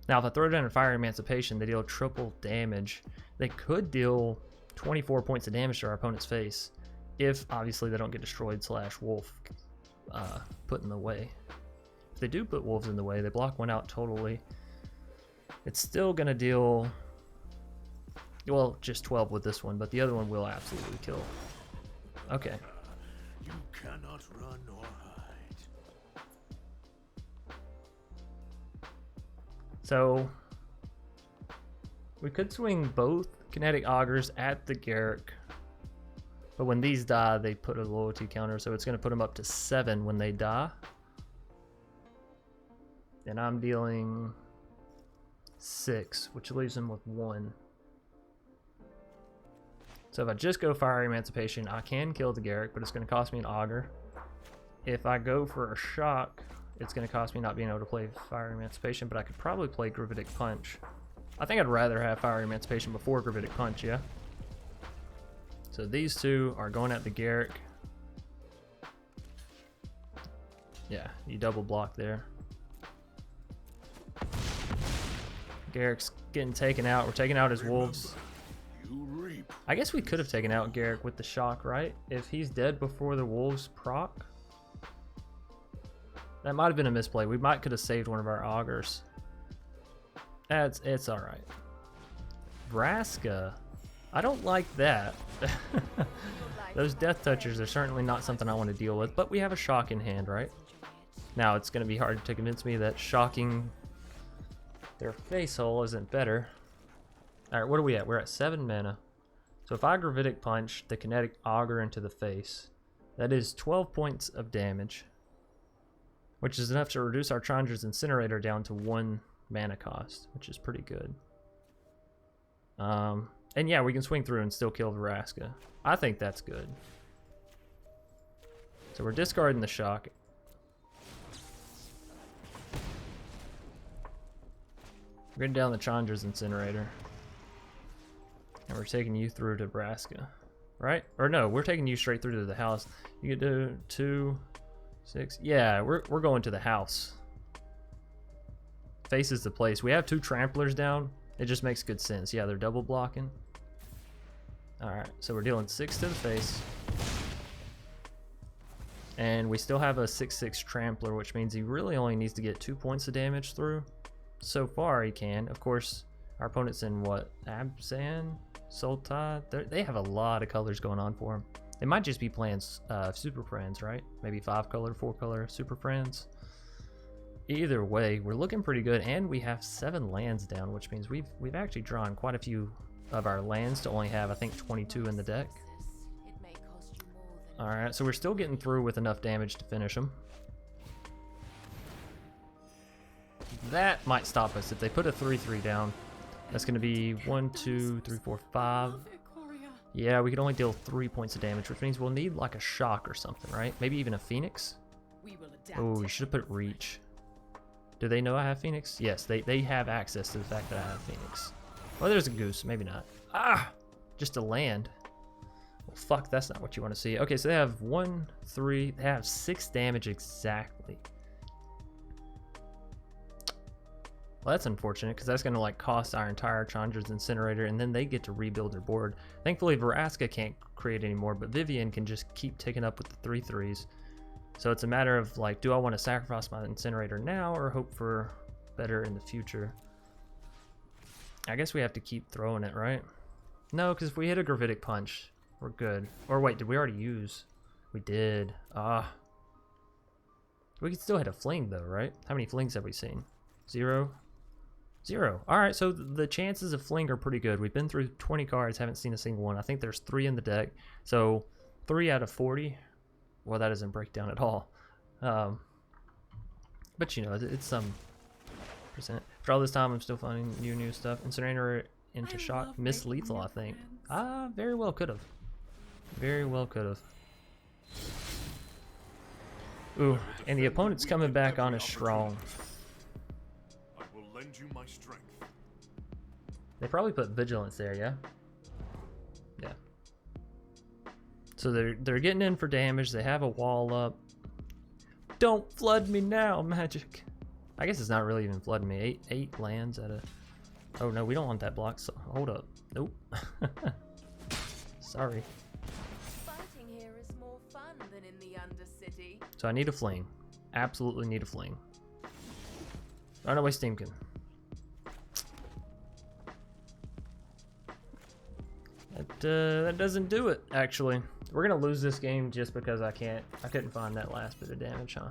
Now, if I throw down a Fire Emancipation, they deal triple damage. They could deal 24 points of damage to our opponent's face, if obviously they don't get destroyed / wolf put in the way. If they do put wolves in the way, they block 1 out totally. It's still gonna deal, well, just 12 with this one, but the other one will absolutely kill. Okay. You cannot run or hide. So we could swing both kinetic augers at the Garrick, but when these die, they put a loyalty counter, so it's going to put them up to 7 when they die. And I'm dealing 6, which leaves them with 1. So if I just go Fire Emancipation, I can kill the Garrick, but it's going to cost me an auger. If I go for a shock, it's going to cost me not being able to play Fire Emancipation, but I could probably play Gravitic Punch. I think I'd rather have Fire Emancipation before Gravitic Punch, yeah? So these two are going at the Garrick. Yeah, you double block there. Garrick's getting taken out. We're taking out his wolves. I guess we could have taken out Garrick with the shock, right? If he's dead before the wolves proc. That might have been a misplay. We could have saved one of our augers. It's alright. Vraska. I don't like that. Those death touchers are certainly not something I want to deal with, but we have a shock in hand, right? Now it's going to be hard to convince me that shocking their face hole isn't better. Alright, what are we at? We're at 7 mana. So if I Gravitic Punch the kinetic auger into the face, that is 12 points of damage, which is enough to reduce our Chandra's Incinerator down to 1 mana cost, which is pretty good. And yeah, we can swing through and still kill Vraska. I think that's good. So we're discarding the shock. We're getting down the Chandra's Incinerator. And we're taking you through to Vraska. Right? Or no, we're taking you straight through to the house. You could do 2, 6. Yeah, we're going to the house. Faces the place. We have 2 tramplers down. It just makes good sense. Yeah, they're double blocking. Alright, so we're dealing 6 to the face. And we still have a 6/6 trampler, which means he really only needs to get 2 points of damage through. So far he can. Of course, our opponent's in what? Abzan? Sultai? They have a lot of colors going on for him. They might just be playing Super Friends, right? Maybe 5 color, 4 color Super Friends. Either way, we're looking pretty good, and we have 7 lands down, which means we've actually drawn quite a few of our lands to only have, I think, 22 in the deck. Alright, so we're still getting through with enough damage to finish them. That might stop us. If they put a 3/3 down, that's going to be 1, 2, 3, 4, 5. Yeah, we can only deal 3 points of damage, which means we'll need like a shock or something, right? Maybe even a Phoenix. Oh, we should have put Reach. Do they know I have Phoenix? Yes, they have access to the fact that I have Phoenix. Well, there's a goose. Maybe not. Ah! Just a land. Well, fuck, that's not what you want to see. Okay, so they have 1, 3. They have 6 damage exactly. Well, that's unfortunate, because that's going to like cost our entire Chandra's Incinerator, and then they get to rebuild their board. Thankfully, Vraska can't create anymore, but Vivian can just keep taking up with the 3/3s. So it's a matter of like, do I want to sacrifice my Incinerator now or hope for better in the future? I guess we have to keep throwing it, right? No, because if we hit a Gravitic Punch, we're good. Or wait, did we already use? We did. We could still hit a Fling though, right? How many Flings have we seen? 0? 0. Alright, so the chances of Fling are pretty good. We've been through 20 cards, haven't seen a single one. I think there's 3 in the deck. So 3 out of 40. Well, that doesn't break down at all. But you know, it's some percent. For all this time, I'm still finding new stuff. Incinerator into shock. Miss lethal, I think. Very well could have. Very well could have. Ooh, and the opponent's coming back on as strong. I will lend you my strength. They probably put vigilance there, yeah? Yeah. So they're getting in for damage. They have a wall up. Don't flood me now, Magic. I guess it's not really even flooding me. 8 lands at a... Oh no, we don't want that block. So hold up. Nope. Sorry. Fighting here is more fun than in the Undercity. So I need a Fling. Absolutely need a Fling. Run away, Steamkin. That doesn't do it, actually. We're gonna lose this game just because I couldn't find that last bit of damage, huh?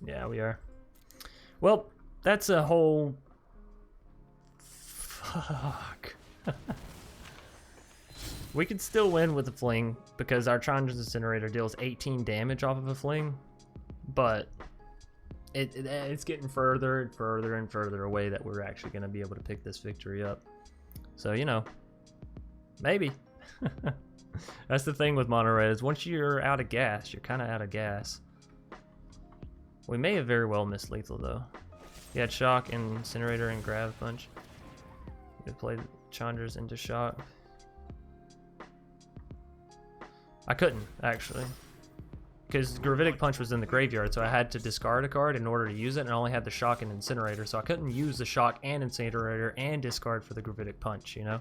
Yeah, we are. Well, that's a whole... Fuck. We could still win with the Fling because our Chandra's Incinerator deals 18 damage off of a Fling, but it's getting further and further and further away that we're actually going to be able to pick this victory up. So, you know, maybe. That's the thing with mono red is once you're out of gas, you're kind of out of gas. We may have very well missed lethal though. He had shock and Incinerator and grab punch. We played Chandra's into shock. I couldn't, actually. Because Gravitic Punch was in the graveyard, so I had to discard a card in order to use it, and I only had the Shock and Incinerator, so I couldn't use the Shock and Incinerator and discard for the Gravitic Punch, you know?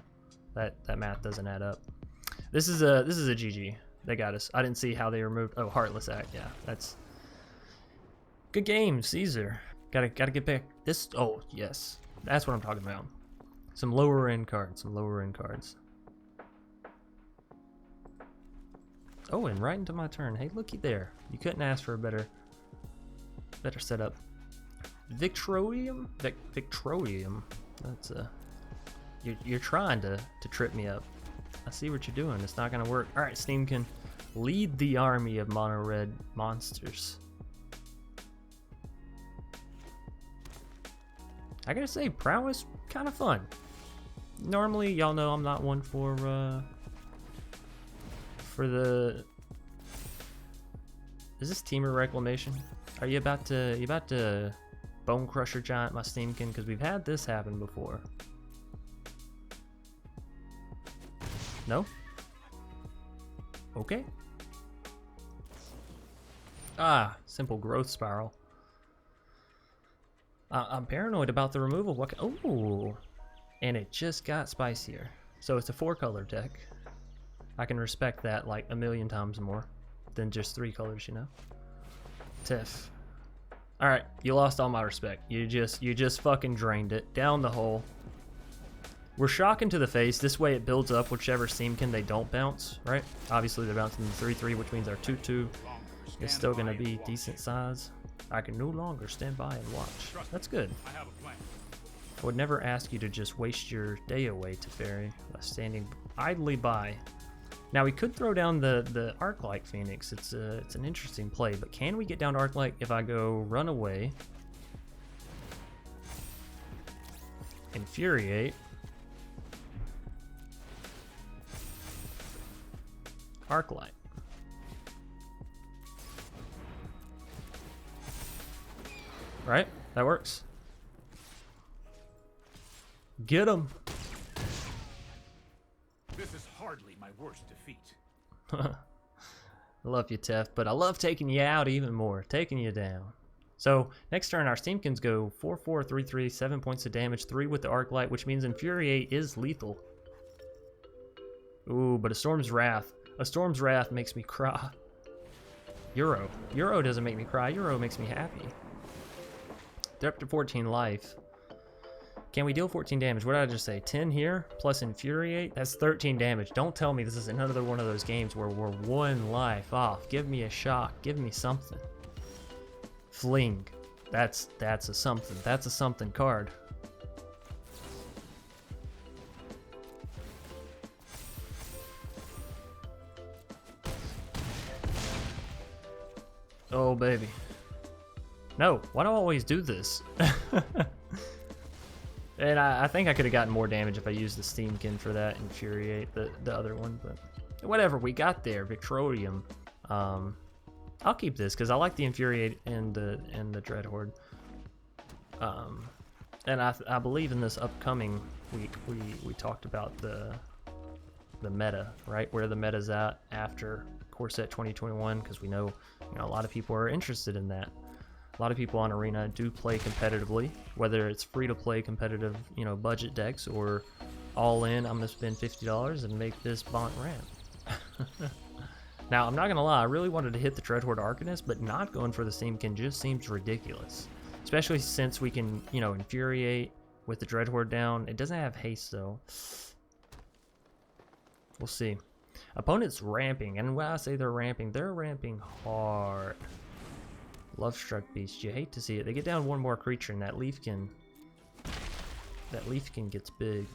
That math doesn't add up. This is a GG. They got us. I didn't see how they removed... Oh, Heartless Act, yeah. That's... Good game, Caesar. Gotta get back. This... Oh, yes. That's what I'm talking about. Some lower end cards, Oh, and right into my turn. Hey, looky there. You couldn't ask for a better setup. Victroium? Victroium. That's you're trying to trip me up. I see what you're doing. It's not gonna work. All right, Steam can lead the army of mono red monsters. I gotta say, Prowess kind of fun. Normally, y'all know I'm not one for the... Is this Teamer Reclamation? Are you about to Bone Crusher Giant my Steamkin? Because we've had this happen before. No? Okay. Ah, Simple Growth Spiral. I'm paranoid about the removal. What? Oh, and it just got spicier. So it's a 4-color deck. I can respect that like a million times more than just 3 colors, you know. Tiff. All right, you lost all my respect. You just fucking drained it down the hole. We're shocking to the face. This way it builds up whichever Steamkin they don't bounce, right? Obviously they're bouncing the 3/3, which means our 2/2 is still gonna be decent size. I can no longer stand by and watch. That's good. I would never ask you to just waste your day away, Teferi, by standing idly by. Now we could throw down the Arc-like Phoenix. It's an interesting play, but can we get down to Arc-like if I go run away, Infuriate, Arc-like? Right? That works. Get him. This is hardly my worst defeat. I love you, Tef, but I love taking you out even more, taking you down. So next turn, our Steamkins go 4/4, 3/3, 7 points of damage, 3 with the Arc-Light, which means Infuriate is lethal. Ooh, but a Storm's Wrath. A Storm's Wrath makes me cry. Euro. Euro doesn't make me cry. Euro makes me happy. They're up to 14 life. Can we deal 14 damage? What did I just say? 10 here plus Infuriate? That's 13 damage. Don't tell me this is another one of those games where we're 1 life off. Give me a shock. Give me something. Fling. That's a something. That's a something card. Oh, baby. No, why do I always do this? And I think I could have gotten more damage if I used the Steamkin for that, Infuriate, the other one, but whatever, we got there, Victroium. I'll keep this, because I like the Infuriate and the Dread Horde. And I believe in this upcoming week, we talked about the meta, right? Where the meta's at after Core Set 2021, because we know, a lot of people are interested in that. A lot of people on Arena do play competitively, whether it's free-to-play competitive, budget decks, or all in, I'm going to spend $50 and make this Bont ramp. Now, I'm not going to lie, I really wanted to hit the Dreadhorde Arcanist, but not going for the Steamkin just seems ridiculous. Especially since we can, Infuriate with the Dreadhorde down. It doesn't have haste, though. We'll see. Opponent's ramping, and when I say they're ramping hard. Love Struck Beast. You hate to see it. They get down one more creature and that Leafkin gets big.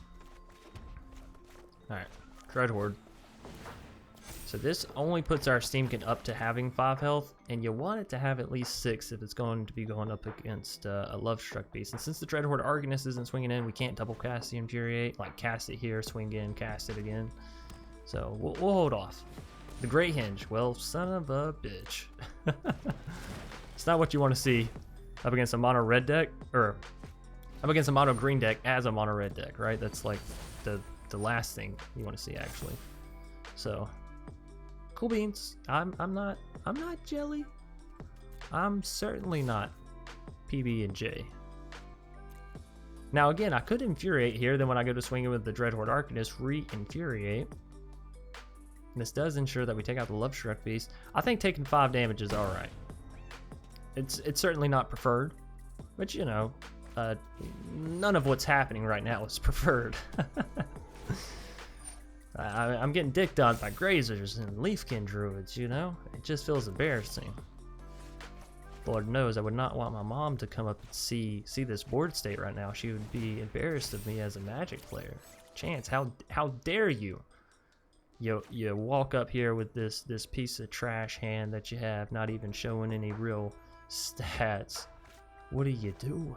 Alright, Dreadhorde. So this only puts our Steamkin up to having 5 health, and you want it to have at least 6 if it's going to be going up against a Love Struck Beast. And since the Dreadhorde Arcanist isn't swinging in, we can't double cast the Infuriate. Like, cast it here, swing in, cast it again. So we'll hold off. The Great Hinge. Well, son of a bitch. It's not what you want to see up against a mono red deck, or up against a mono green deck as a mono red deck, right? That's like the last thing you want to see, actually. So cool beans. I'm not jelly. I'm certainly not PB&J. Now again, I could Infuriate here, then when I go to swing it with the Dreadhorde Arcanist, re-Infuriate. This does ensure that we take out the Love Struck Beast. I think taking 5 damage is alright. It's certainly not preferred, but you know, none of what's happening right now is preferred. I'm getting dicked on by Grazers and Leafkin Druids, you know? It just feels embarrassing. Lord knows I would not want my mom to come up and see this board state right now. She would be embarrassed of me as a Magic player. Chance, how dare you? You walk up here with this piece of trash hand that you have, not even showing any real stats. What are you doing?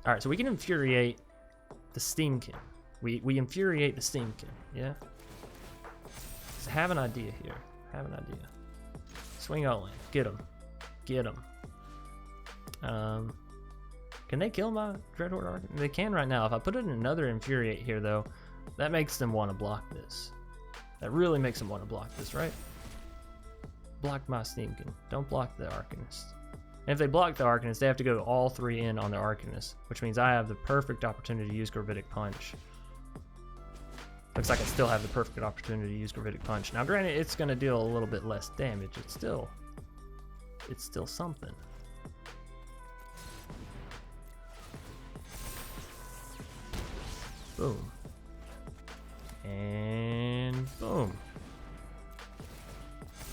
All right, so we can Infuriate the Steamkin. We Infuriate the Steamkin, yeah? Just have an idea here. Have an idea. Swing all in. Get him. Get him. Can they kill my Dreadhorde Arcanist? They can right now. If I put in another Infuriate here, though, that makes them want to block this. That really makes them want to block this, right? Block my Steamkin. Don't block the Arcanist. And if they block the Arcanist, they have to go all 3 in on the Arcanist, which means I have the perfect opportunity to use Gravitic Punch. Looks like I still have the perfect opportunity to use Gravitic Punch. Now, granted, it's going to deal a little bit less damage. It's still something. Boom. And boom.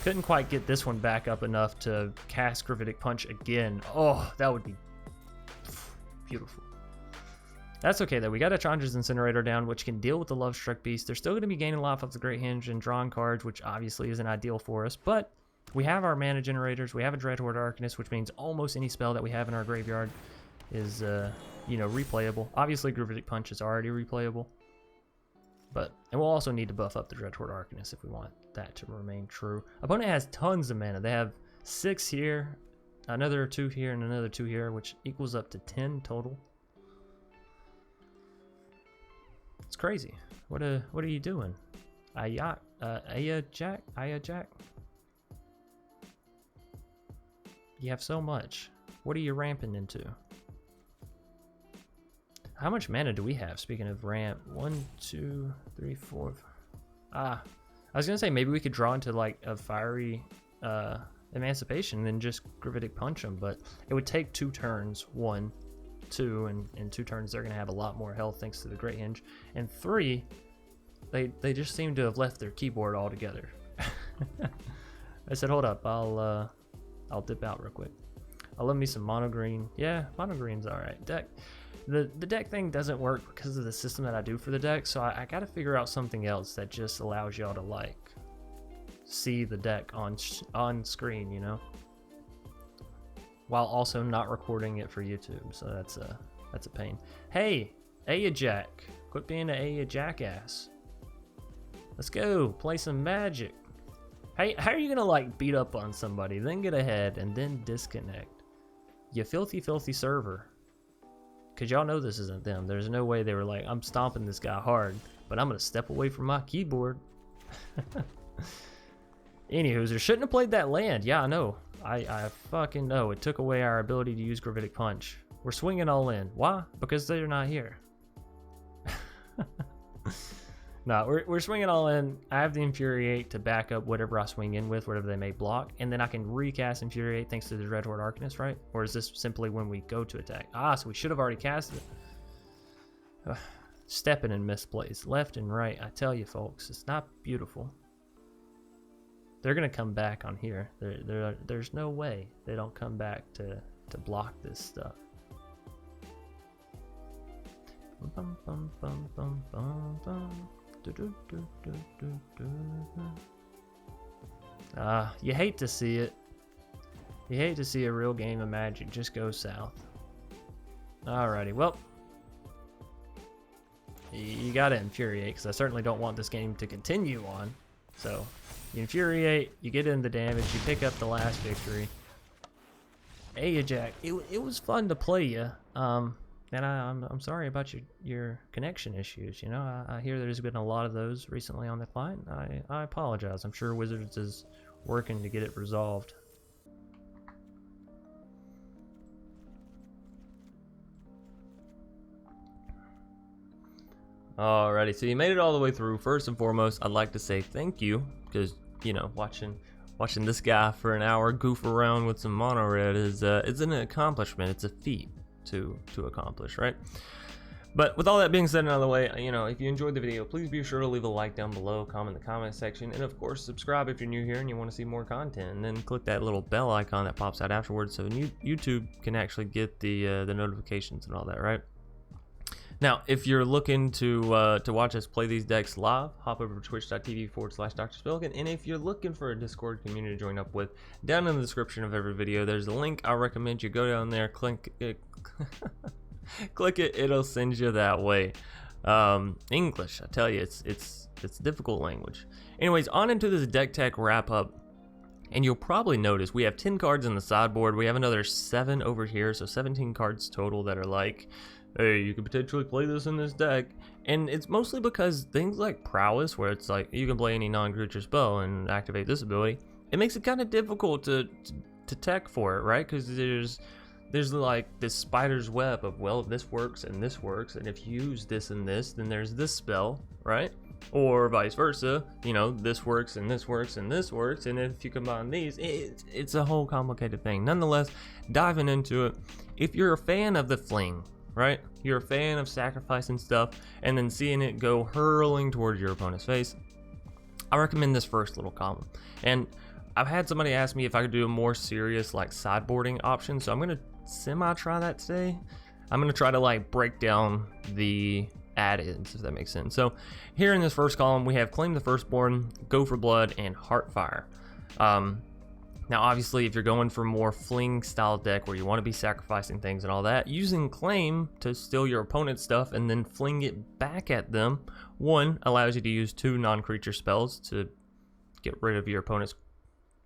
Couldn't quite get this one back up enough to cast Gravitic Punch again. Oh, that would be beautiful. That's okay though. We got a Chandra's Incinerator down, which can deal with the Love Struck Beast. They're still going to be gaining life off the Great Hinge and drawing cards, which obviously isn't ideal for us. But we have our mana generators. We have a Dreadhorde Arcanist, which means almost any spell that we have in our graveyard is, you know, replayable. Obviously, Gravitic Punch is already replayable. And we'll also need to buff up the Dreadhorde Arcanist if we want that to remain true. Opponent has tons of mana. They have 6 here, another 2 here, and another 2 here, which equals up to 10 total. It's crazy. What are you doing? Aya Jack? You have so much. What are you ramping into? How much mana do we have? Speaking of ramp, 1, 2, 3, 4. I was gonna say maybe we could draw into like a fiery emancipation and then just Gravitic Punch them, but it would take 2 turns. 1, 2, and in 2 turns they're gonna have a lot more health thanks to the Great Hinge. And 3, they just seem to have left their keyboard altogether. I said, hold up, I'll dip out real quick. I love me some mono green. Yeah, mono green's all right. Deck. The deck thing doesn't work because of the system that I do for the deck, so I gotta figure out something else that just allows y'all to like see the deck on screen, you know, while also not recording it for YouTube. So that's a pain. Hey, Aya Jack, quit being an Aya jackass. Let's go play some Magic. Hey, how are you gonna like beat up on somebody, then get ahead, and then disconnect? You filthy server. Because y'all know this isn't them. There's no way they were like, I'm stomping this guy hard, but I'm going to step away from my keyboard. Anywho, they shouldn't have played that land. Yeah, I know. I fucking know. It took away our ability to use Gravitic Punch. We're swinging all in. Why? Because they're not here. No, we're swinging all in. I have the Infuriate to back up whatever I swing in with, whatever they may block, and then I can recast Infuriate thanks to the Dreadhorde Arcanist, right? Or is this simply when we go to attack? Ah, so we should have already cast it. Stepping in misplays, left and right. I tell you, folks, it's not beautiful. they're gonna come back on here. There's no way they don't come back to block this stuff. Bum, bum, bum, bum, bum, bum. Do, do, do, do, do, do. You hate to see it. You hate to see a real game of Magic just go south. Alrighty, well, you gotta Infuriate, because I certainly don't want this game to continue on. So, you Infuriate, you get in the damage, you pick up the last victory. Hey, you Jack, it was fun to play you. And I'm sorry about your connection issues. You know, I hear there's been a lot of those recently on the client. I apologize. I'm sure Wizards is working to get it resolved. Alrighty, so you made it all the way through. First and foremost, I'd like to say thank you, because, you know, watching this guy for an hour goof around with some mono red is it's an accomplishment. It's a feat to accomplish, right? But with all that being said and out of the way, you know, if you enjoyed the video, please be sure to leave a like down below, comment in the comment section, and of course subscribe if you're new here and you want to see more content, and then click that little bell icon that pops out afterwards so YouTube can actually get the notifications and all that, right? Now, if you're looking to watch us play these decks live, hop over to twitch.tv/DrSpilligan, and if you're looking for a Discord community to join up with, down in the description of every video, there's a link. I recommend you go down there, click it, click it, it'll send you that way. English, I tell you, it's difficult language. Anyways, on into this deck tech wrap up. And you'll probably notice we have 10 cards in the sideboard. We have another 7 over here, so 17 cards total that are like, hey, you could potentially play this in this deck. And it's mostly because things like Prowess, where it's like you can play any non-creature spell and activate this ability, it makes it kind of difficult to tech for it, right? Because there's like this spider's web of, well, this works and this works, and if you use this and this, then there's this spell, right? Or vice versa, you know, this works and this works and this works, and if you combine these, it's a whole complicated thing. Nonetheless, diving into it, if you're a fan of the Fling, right? You're a fan of sacrificing stuff and then seeing it go hurling towards your opponent's face, I recommend this first little column. And I've had somebody ask me if I could do a more serious like sideboarding option, so I'm gonna semi-try that today. I'm gonna try to like break down the add-ins, if that makes sense. So here in this first column, we have Claim the Firstborn, Go for Blood, and Heartfire. Now obviously if you're going for more Fling style deck where you want to be sacrificing things and all that, using Claim to steal your opponent's stuff and then fling it back at them, one, allows you to use 2 non-creature spells to get rid of your opponent's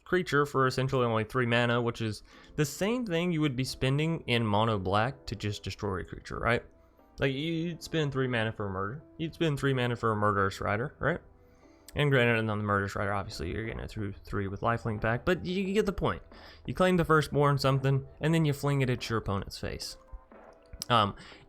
creature for essentially only 3 mana, which is the same thing you would be spending in mono black to just destroy a creature, right? Like, you'd spend 3 mana for a murder. You'd spend 3 mana for a Murderous Rider, right? And granted, on the Murderous Rider, obviously, you're getting it through 3 with lifelink back, but you get the point. You claim the Firstborn something, and then you fling it at your opponent's face.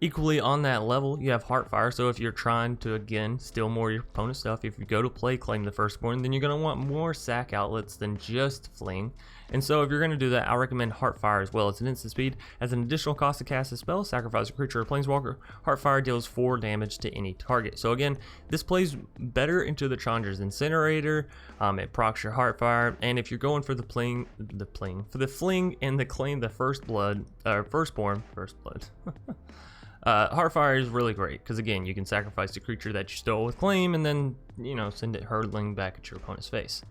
Equally on that level, you have Heartfire, so if you're trying to, again, steal more of your opponent's stuff, if you go to play Claim the Firstborn, then you're going to want more sack outlets than just Fling. And so if you're going to do that, I recommend Heartfire as well. It's an instant speed. As an additional cost to cast a spell, sacrifice a creature or planeswalker, Heartfire deals 4 damage to any target. So again, this plays better into the Chandra's Incinerator. It procs your Heartfire, and if you're going for the Fling and the Claim the Firstborn, Heartfire is really great because again, you can sacrifice the creature that you stole with Claim and then, you know, send it hurtling back at your opponent's face.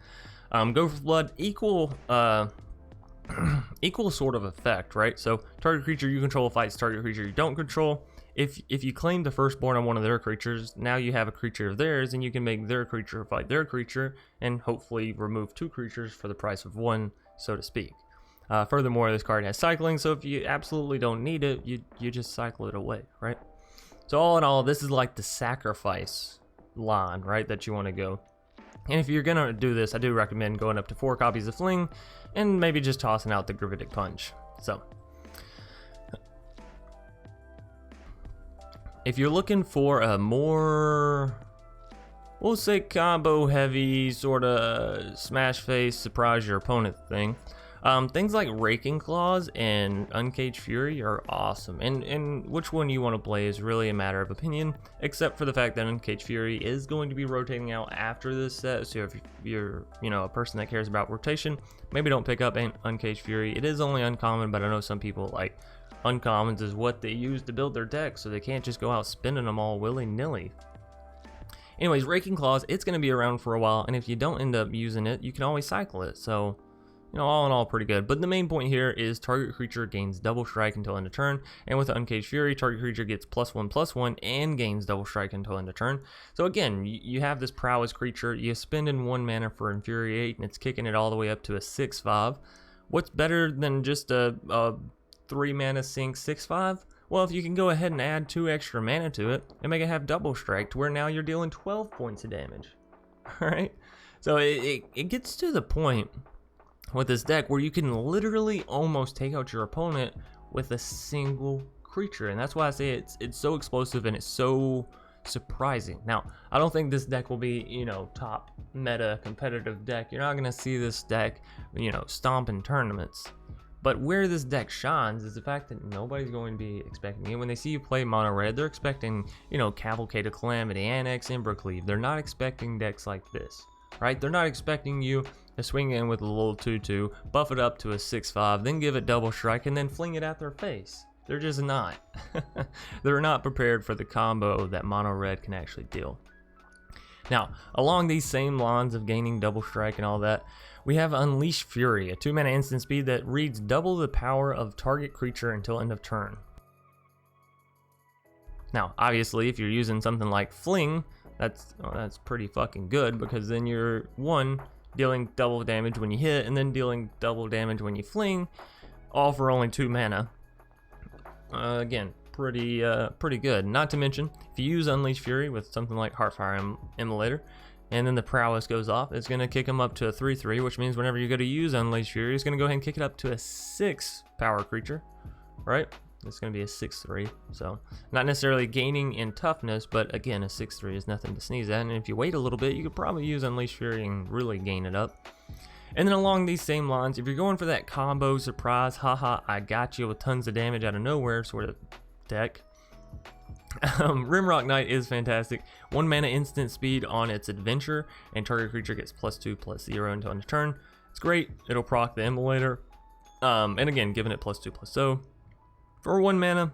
Go for Blood, equal sort of effect, right? So target creature you control fights target creature you don't control. If you claim the Firstborn on one of their creatures, now you have a creature of theirs, and you can make their creature fight their creature, and hopefully remove 2 creatures for the price of 1, so to speak. Furthermore, this card has cycling, so if you absolutely don't need it, you just cycle it away, right? So all in all, this is like the sacrifice line, right, that you want to go. And if you're gonna do this, I do recommend going up to 4 copies of Fling and maybe just tossing out the Gravitic Punch. So if you're looking for a more, we'll say, combo heavy sort of smash face surprise your opponent thing, Things like Raking Claws and Uncaged Fury are awesome, and which one you want to play is really a matter of opinion, except for the fact that Uncaged Fury is going to be rotating out after this set, so if you're, you know, a person that cares about rotation, maybe don't pick up an Uncaged Fury. It is only uncommon, but I know some people like uncommons is what they use to build their deck, so they can't just go out spending them all willy-nilly. Anyways, Raking Claws, it's going to be around for a while, and if you don't end up using it, you can always cycle it, so you know, all in all, pretty good. But the main point here is target creature gains double strike until end of turn, and with the Uncaged Fury, target creature gets +1/+1 and gains double strike until end of turn. So again, you have this prowess creature, you spend in 1 mana for Infuriate, and it's kicking it all the way up to a 6/5. What's better than just a 3 mana sink 6/5? Well, if you can go ahead and add 2 extra mana to it and make it have double strike, to where now you're dealing 12 points of damage. Alright? So it gets to the point with this deck where you can literally almost take out your opponent with a single creature, and that's why I say it's so explosive and it's so surprising. Now, I don't think this deck will be, you know, top meta competitive deck. You're not gonna see this deck, you know, stomp in tournaments. But where this deck shines is the fact that nobody's going to be expecting it. When they see you play mono red, they're expecting, you know, Cavalcade of Calamity, Annex, Embercleave. They're not expecting decks like this, right? They're not expecting you to swing in with a little 2/2, buff it up to a 6/5, then give it double strike, and then fling it at their face. They're just not. They're not prepared for the combo that mono red can actually deal. Now, along these same lines of gaining double strike and all that, we have Unleash Fury, a 2 mana instant speed that reads double the power of target creature until end of turn. Now, obviously, if you're using something like Fling, that's pretty fucking good, because then you're, one, dealing double damage when you hit, and then dealing double damage when you fling, all for only 2 mana. Again, pretty good. Not to mention, if you use Unleash Fury with something like Heartfire Immolator, and then the Prowess goes off, it's going to kick them up to a 3/3, which means whenever you go to use Unleash Fury, it's going to go ahead and kick it up to a 6 power creature, right? It's going to be a 6/3, so not necessarily gaining in toughness, but again, a 6/3 is nothing to sneeze at, and if you wait a little bit, you could probably use Unleash Fury and really gain it up. And then along these same lines, if you're going for that combo surprise, haha, I got you with tons of damage out of nowhere sort of deck, Rimrock Knight is fantastic. 1 mana instant speed on its adventure, and target creature gets +2/+0 until end of turn. It's great, it'll proc the Immolator, and again, giving it +2/+0. For 1 mana,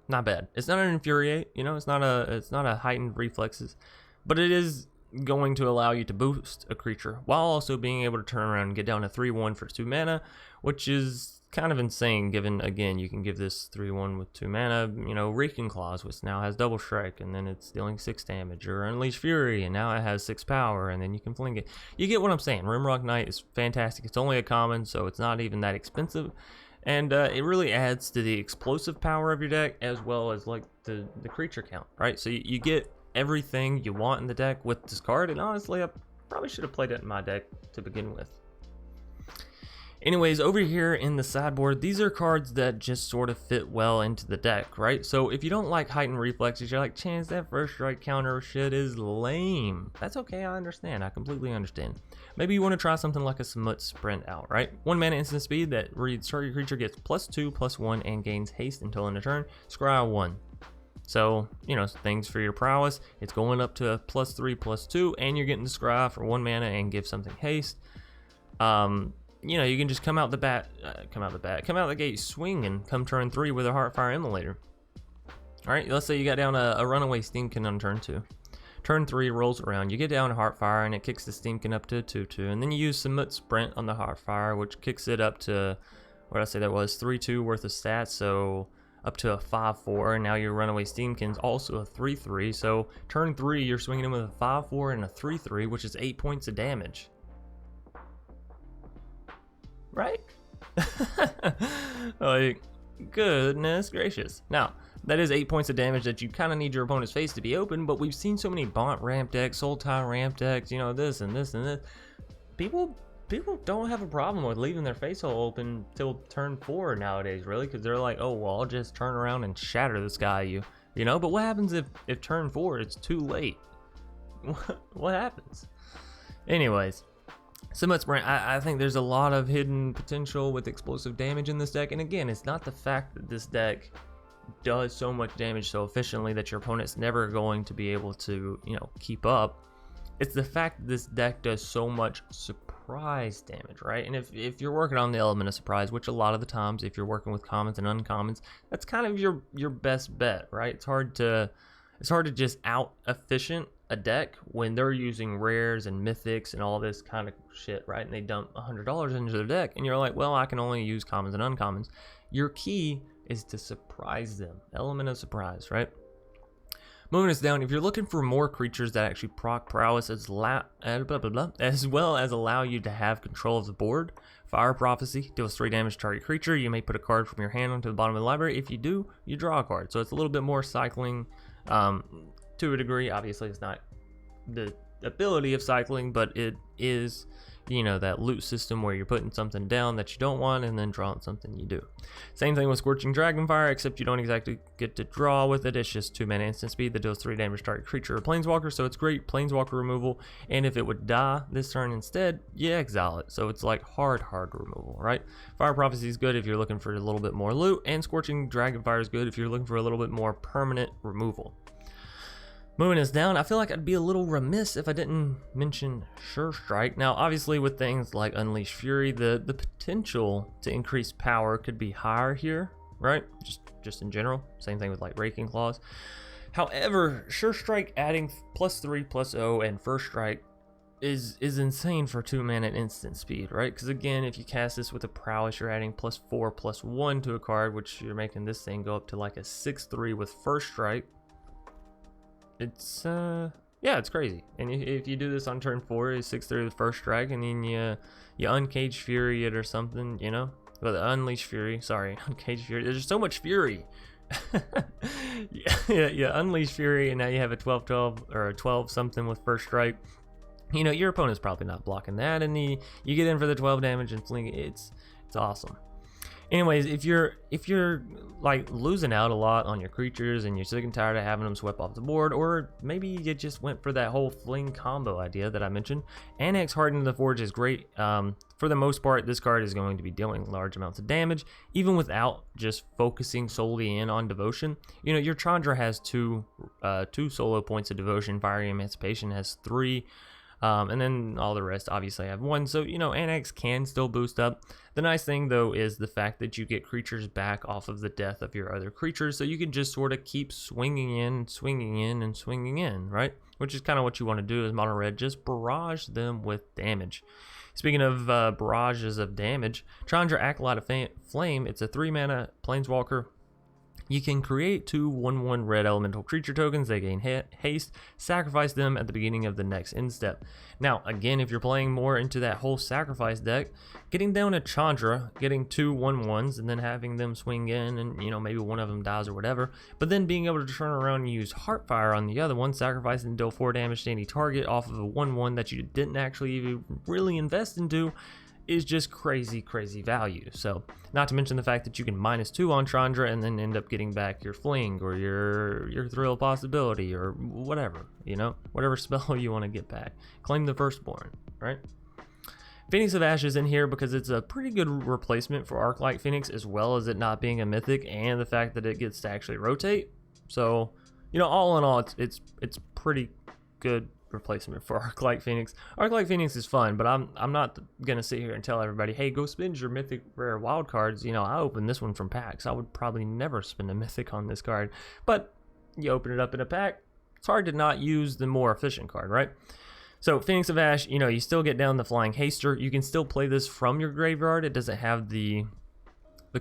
not bad. It's not an Infuriate, you know, it's not a Heightened Reflexes, but it is going to allow you to boost a creature while also being able to turn around and get down to 3/1 for 2 mana, which is kind of insane given, again, you can give this 3/1 with 2 mana, you know, Raking Claws, which now has double strike, and then it's dealing 6 damage, or Unleash Fury, and now it has 6 power, and then you can fling it. You get what I'm saying. Rimrock Knight is fantastic. It's only a common, so it's not even that expensive. And it really adds to the explosive power of your deck, as well as like the creature count, right? So you get everything you want in the deck with this card, and honestly, I probably should have played it in my deck to begin with. Anyways, over here in the sideboard, these are cards that just sort of fit well into the deck, right? So if you don't like Heightened Reflexes, you're like, Chance, that first strike counter shit is lame. That's okay, I understand. I completely understand. Maybe you want to try something like a Smut Sprint out, right? 1 mana instant speed that reads target creature gets +2/+1 and gains haste until end of turn. Scry 1. So, you know, things for your prowess. It's going up to a +3/+2, and you're getting the scry for 1 mana and give something haste. You know, you can just come out the gate swinging, come turn 3 with a Heartfire Immolator. Alright, let's say you got down a runaway Steamkin on turn 2. Turn 3 rolls around, you get down a Heartfire, and it kicks the Steamkin up to a 2/2, and then you use Smut Sprint on the Heartfire, which kicks it up to, what did I say that was, 3/2 worth of stats, so up to a 5/4, and now your runaway Steamkin's also a 3/3, so turn 3, you're swinging in with a 5/4 and a 3/3, which is 8 points of damage. Right? Like, goodness gracious. Now, that is 8 points of damage that you kind of need your opponent's face to be open, but we've seen so many Bont ramp decks, Soul Tie ramp decks, you know, this and this and this. People don't have a problem with leaving their face hole open till turn 4 nowadays, really, because they're like, oh, well, I'll just turn around and shatter this guy, you know? But what happens if turn 4 it's too late? What happens? Anyways. Similar Sprint, I think there's a lot of hidden potential with explosive damage in this deck. And again, it's not the fact that this deck does so much damage so efficiently that your opponent's never going to be able to, you know, keep up. It's the fact that this deck does so much surprise damage, right? And if you're working on the element of surprise, which a lot of the times, if you're working with commons and uncommons, that's kind of your best bet, right? It's hard to just out efficient a deck when they're using rares and mythics and all this kind of shit, right? And they dump $100 into their deck, and you're like, well, I can only use commons and uncommons. Your key is to surprise them. Element of surprise, right? Moving us down, if you're looking for more creatures that actually proc prowess as well as allow you to have control of the board, Fire Prophecy deals 3 damage to target creature. You may put a card from your hand onto the bottom of the library. If you do, you draw a card. So it's a little bit more cycling to a degree. Obviously, it's not the ability of cycling, but it is, you know, that loot system where you're putting something down that you don't want and then drawing something you do. Same thing with Scorching Dragonfire, except you don't exactly get to draw with it. It's just 2 mana instant speed that deals 3 damage to target creature or planeswalker, so it's great planeswalker removal. And if it would die this turn instead, you exile it. So it's like hard removal, right? Fire Prophecy is good if you're looking for a little bit more loot, and Scorching Dragonfire is good if you're looking for a little bit more permanent removal. Moving us down, I feel like I'd be a little remiss if I didn't mention Sure Strike. Now, obviously, with things like Unleash Fury, the potential to increase power could be higher here, right? Just in general. Same thing with like Raking Claws. However, Sure Strike adding +3/+0 and First Strike is insane for 2 mana instant speed, right? Because again, if you cast this with a Prowess, you're adding +4/+1 to a card, which you're making this thing go up to like a 6/3 with First Strike. It's yeah, it's crazy. And if you do this on turn 4, it's 6/3 with First Strike, and then you Uncage Fury it or something, you know? Well, Unleash Fury, sorry, Uncage Fury. There's so much Fury. yeah, Unleash Fury, and now you have a 12/12 or a 12 something with First Strike. You know, your opponent's probably not blocking that, and you get in for the 12 damage and Fling. It's awesome. Anyways, if you're like losing out a lot on your creatures and you're sick and tired of having them swept off the board, or maybe you just went for that whole Fling combo idea that I mentioned, Annex Hardened the Forge is great. For the most part, this card is going to be dealing large amounts of damage, even without just focusing solely in on devotion. You know, your Chandra has two solo points of devotion. Fiery Emancipation has 3. And then all the rest obviously have 1, so you know, Annex can still boost up. The nice thing though is the fact that you get creatures back off of the death of your other creatures, so you can just sort of keep swinging in, right? Which is kind of what you want to do as mono red, just barrage them with damage. Speaking of barrages of damage, Chandra Acolyte of Flame, it's a 3 mana planeswalker. You can create 2 1/1 red elemental creature tokens. They gain haste. Sacrifice them at the beginning of the next end step. Now, again, if you're playing more into that whole sacrifice deck, getting down to Chandra, getting 2 1/1s, and then having them swing in, and you know, maybe one of them dies or whatever, but then being able to turn around and use Heartfire on the other one, sacrifice and deal 4 damage to any target off of a 1/1 that you didn't actually even really invest into, is just crazy value. So not to mention the fact that you can -2 on Chandra and then end up getting back your Fling or your Thrill Possibility or whatever, you know, whatever spell you want to get back. Claim the Firstborn, right? Phoenix of Ash is in here because it's a pretty good replacement for Arclight Phoenix, as well as it not being a mythic and the fact that it gets to actually rotate. So, you know, all in all, it's pretty good replacement for Arclight Phoenix. Arclight Phoenix is fun, but I'm not gonna sit here and tell everybody, hey, go spend your mythic rare wild cards. You know, I opened this one from packs. I would probably never spend a mythic on this card, but you open it up in a pack, it's hard to not use the more efficient card, right? So Phoenix of Ash, you know, you still get down the Flying Haster. You can still play this from your graveyard. It doesn't have the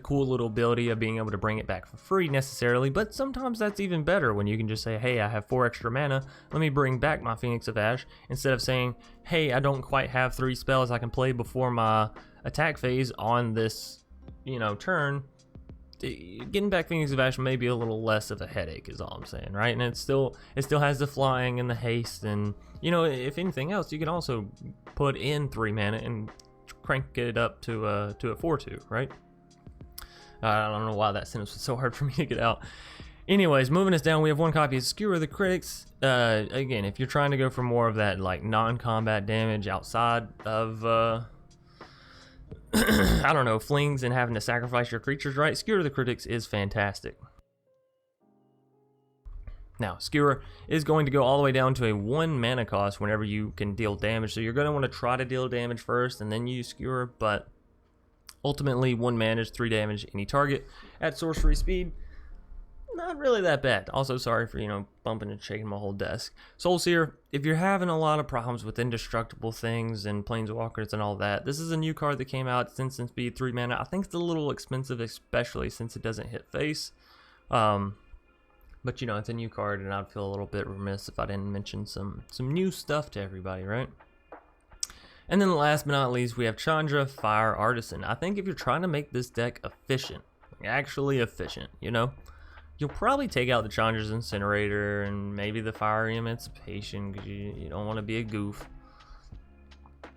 cool little ability of being able to bring it back for free necessarily, but sometimes that's even better when you can just say, hey, I have 4 extra mana, let me bring back my Phoenix of Ash, instead of saying, hey, I don't quite have 3 spells I can play before my attack phase on this, you know, turn. Getting back Phoenix of Ash may be a little less of a headache is all I'm saying, right? And it still has the flying and the haste, and you know, if anything else, you can also put in 3 mana and crank it up to a 4/2, right? I don't know why that sentence was so hard for me to get out. Anyways, moving us down, we have one copy of Skewer the Critics. Again, if you're trying to go for more of that like non-combat damage outside of I don't know, flings and having to sacrifice your creatures, right? Skewer the Critics is fantastic. Now, Skewer is going to go all the way down to a 1 mana cost whenever you can deal damage. So you're going to want to try to deal damage first and then use Skewer, but ultimately 1 mana is 3 damage any target at sorcery speed. Not really that bad. Also, sorry for, you know, bumping and shaking my whole desk. Soulseer, if you're having a lot of problems with indestructible things and planeswalkers and all that, this is a new card that came out. It's instant speed, 3 mana. I think it's a little expensive, especially since it doesn't hit face. But, you know, it's a new card, and I'd feel a little bit remiss if I didn't mention some new stuff to everybody, right? And then last but not least, we have Chandra, Fire Artisan. I think if you're trying to make this deck efficient, actually efficient, you know, you'll probably take out the Chandra's Incinerator and maybe the Fire Emancipation because you don't want to be a goof.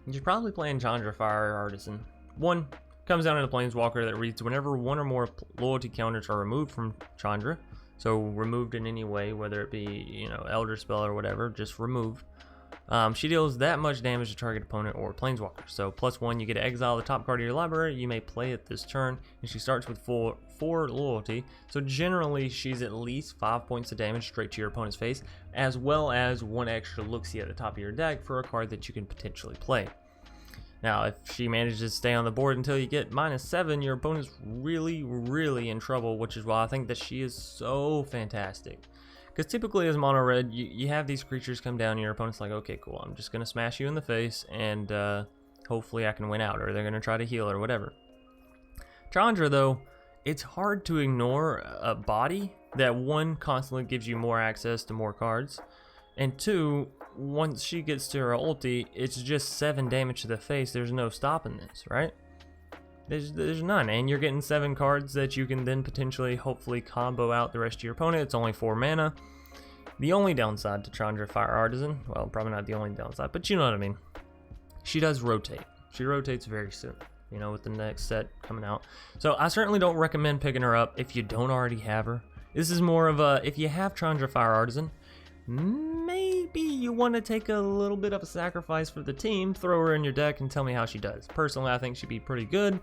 You're probably playing Chandra, Fire Artisan. 1 comes down to the Planeswalker that reads whenever 1 or more loyalty counters are removed from Chandra. So removed in any way, whether it be, you know, Elder Spell or whatever, just removed. She deals that much damage to target opponent or planeswalker. So +1, you get to exile the top card of your library. You may play it this turn, and she starts with 4 loyalty. So generally, she's at least 5 points of damage straight to your opponent's face, as well as 1 extra look-see at the top of your deck for a card that you can potentially play. Now, if she manages to stay on the board until you get -7, your opponent's really, really in trouble, which is why I think that she is so fantastic. Because typically as mono red, you have these creatures come down and your opponent's like, okay, cool, I'm just going to smash you in the face and hopefully I can win out, or they're going to try to heal or whatever. Chandra, though, it's hard to ignore a body that 1, constantly gives you more access to more cards, and 2, once she gets to her ulti, it's just 7 damage to the face. There's no stopping this, right? There's none, and you're getting 7 cards that you can then potentially, hopefully, combo out the rest of your opponent. It's only 4 mana. The only downside to Chandra Fire Artisan, well, probably not the only downside, but you know what I mean. She does rotate. She rotates very soon, you know, with the next set coming out. So I certainly don't recommend picking her up if you don't already have her. This is more of a, if you have Chandra Fire Artisan, maybe you want to take a little bit of a sacrifice for the team, throw her in your deck and tell me how she does. Personally, I think she'd be pretty good.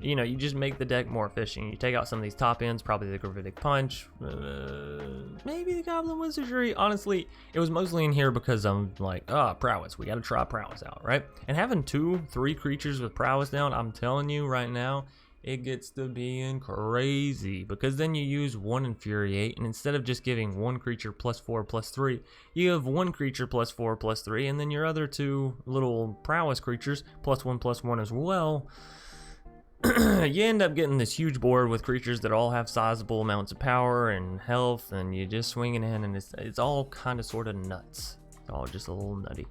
You know, you just make the deck more efficient. You take out some of these top ends, probably the Gravitic Punch, maybe the Goblin Wizardry. Honestly, it was mostly in here because I'm like, Prowess. We got to try Prowess out, right? And having 2-3 creatures with Prowess down, I'm telling you right now, it gets to being crazy, because then you use 1 Infuriate, and instead of just giving 1 creature +4/+3, you have 1 creature +4/+3, and then your other 2 little Prowess creatures +1/+1 as well. You end up getting this huge board with creatures that all have sizable amounts of power and health, and you just swinging in, and it's all kind of sort of nuts. It's all just a little nutty.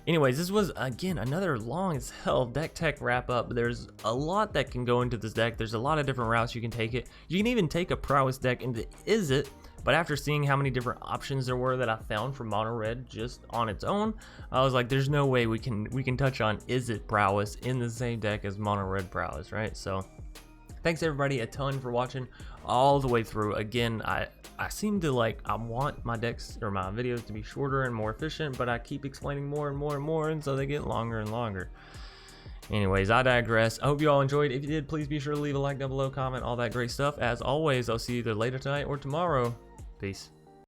Anyways, this was, again, another long as hell deck tech wrap up. There's a lot that can go into this deck. There's a lot of different routes you can take it. You can even take a Prowess deck into Izzet, but after seeing how many different options there were that I found for mono red just on its own, I was like, there's no way we can touch on Izzet Prowess in the same deck as mono red Prowess, right? So thanks everybody a ton for watching all the way through. Again, I seem to like, I want my decks or my videos to be shorter and more efficient, but I keep explaining more and more and more, and so they get longer and longer. Anyways, I digress. I hope you all enjoyed. If you did, please be sure to leave a like down below, comment, all that great stuff. As always, I'll see you either later tonight or tomorrow. Peace.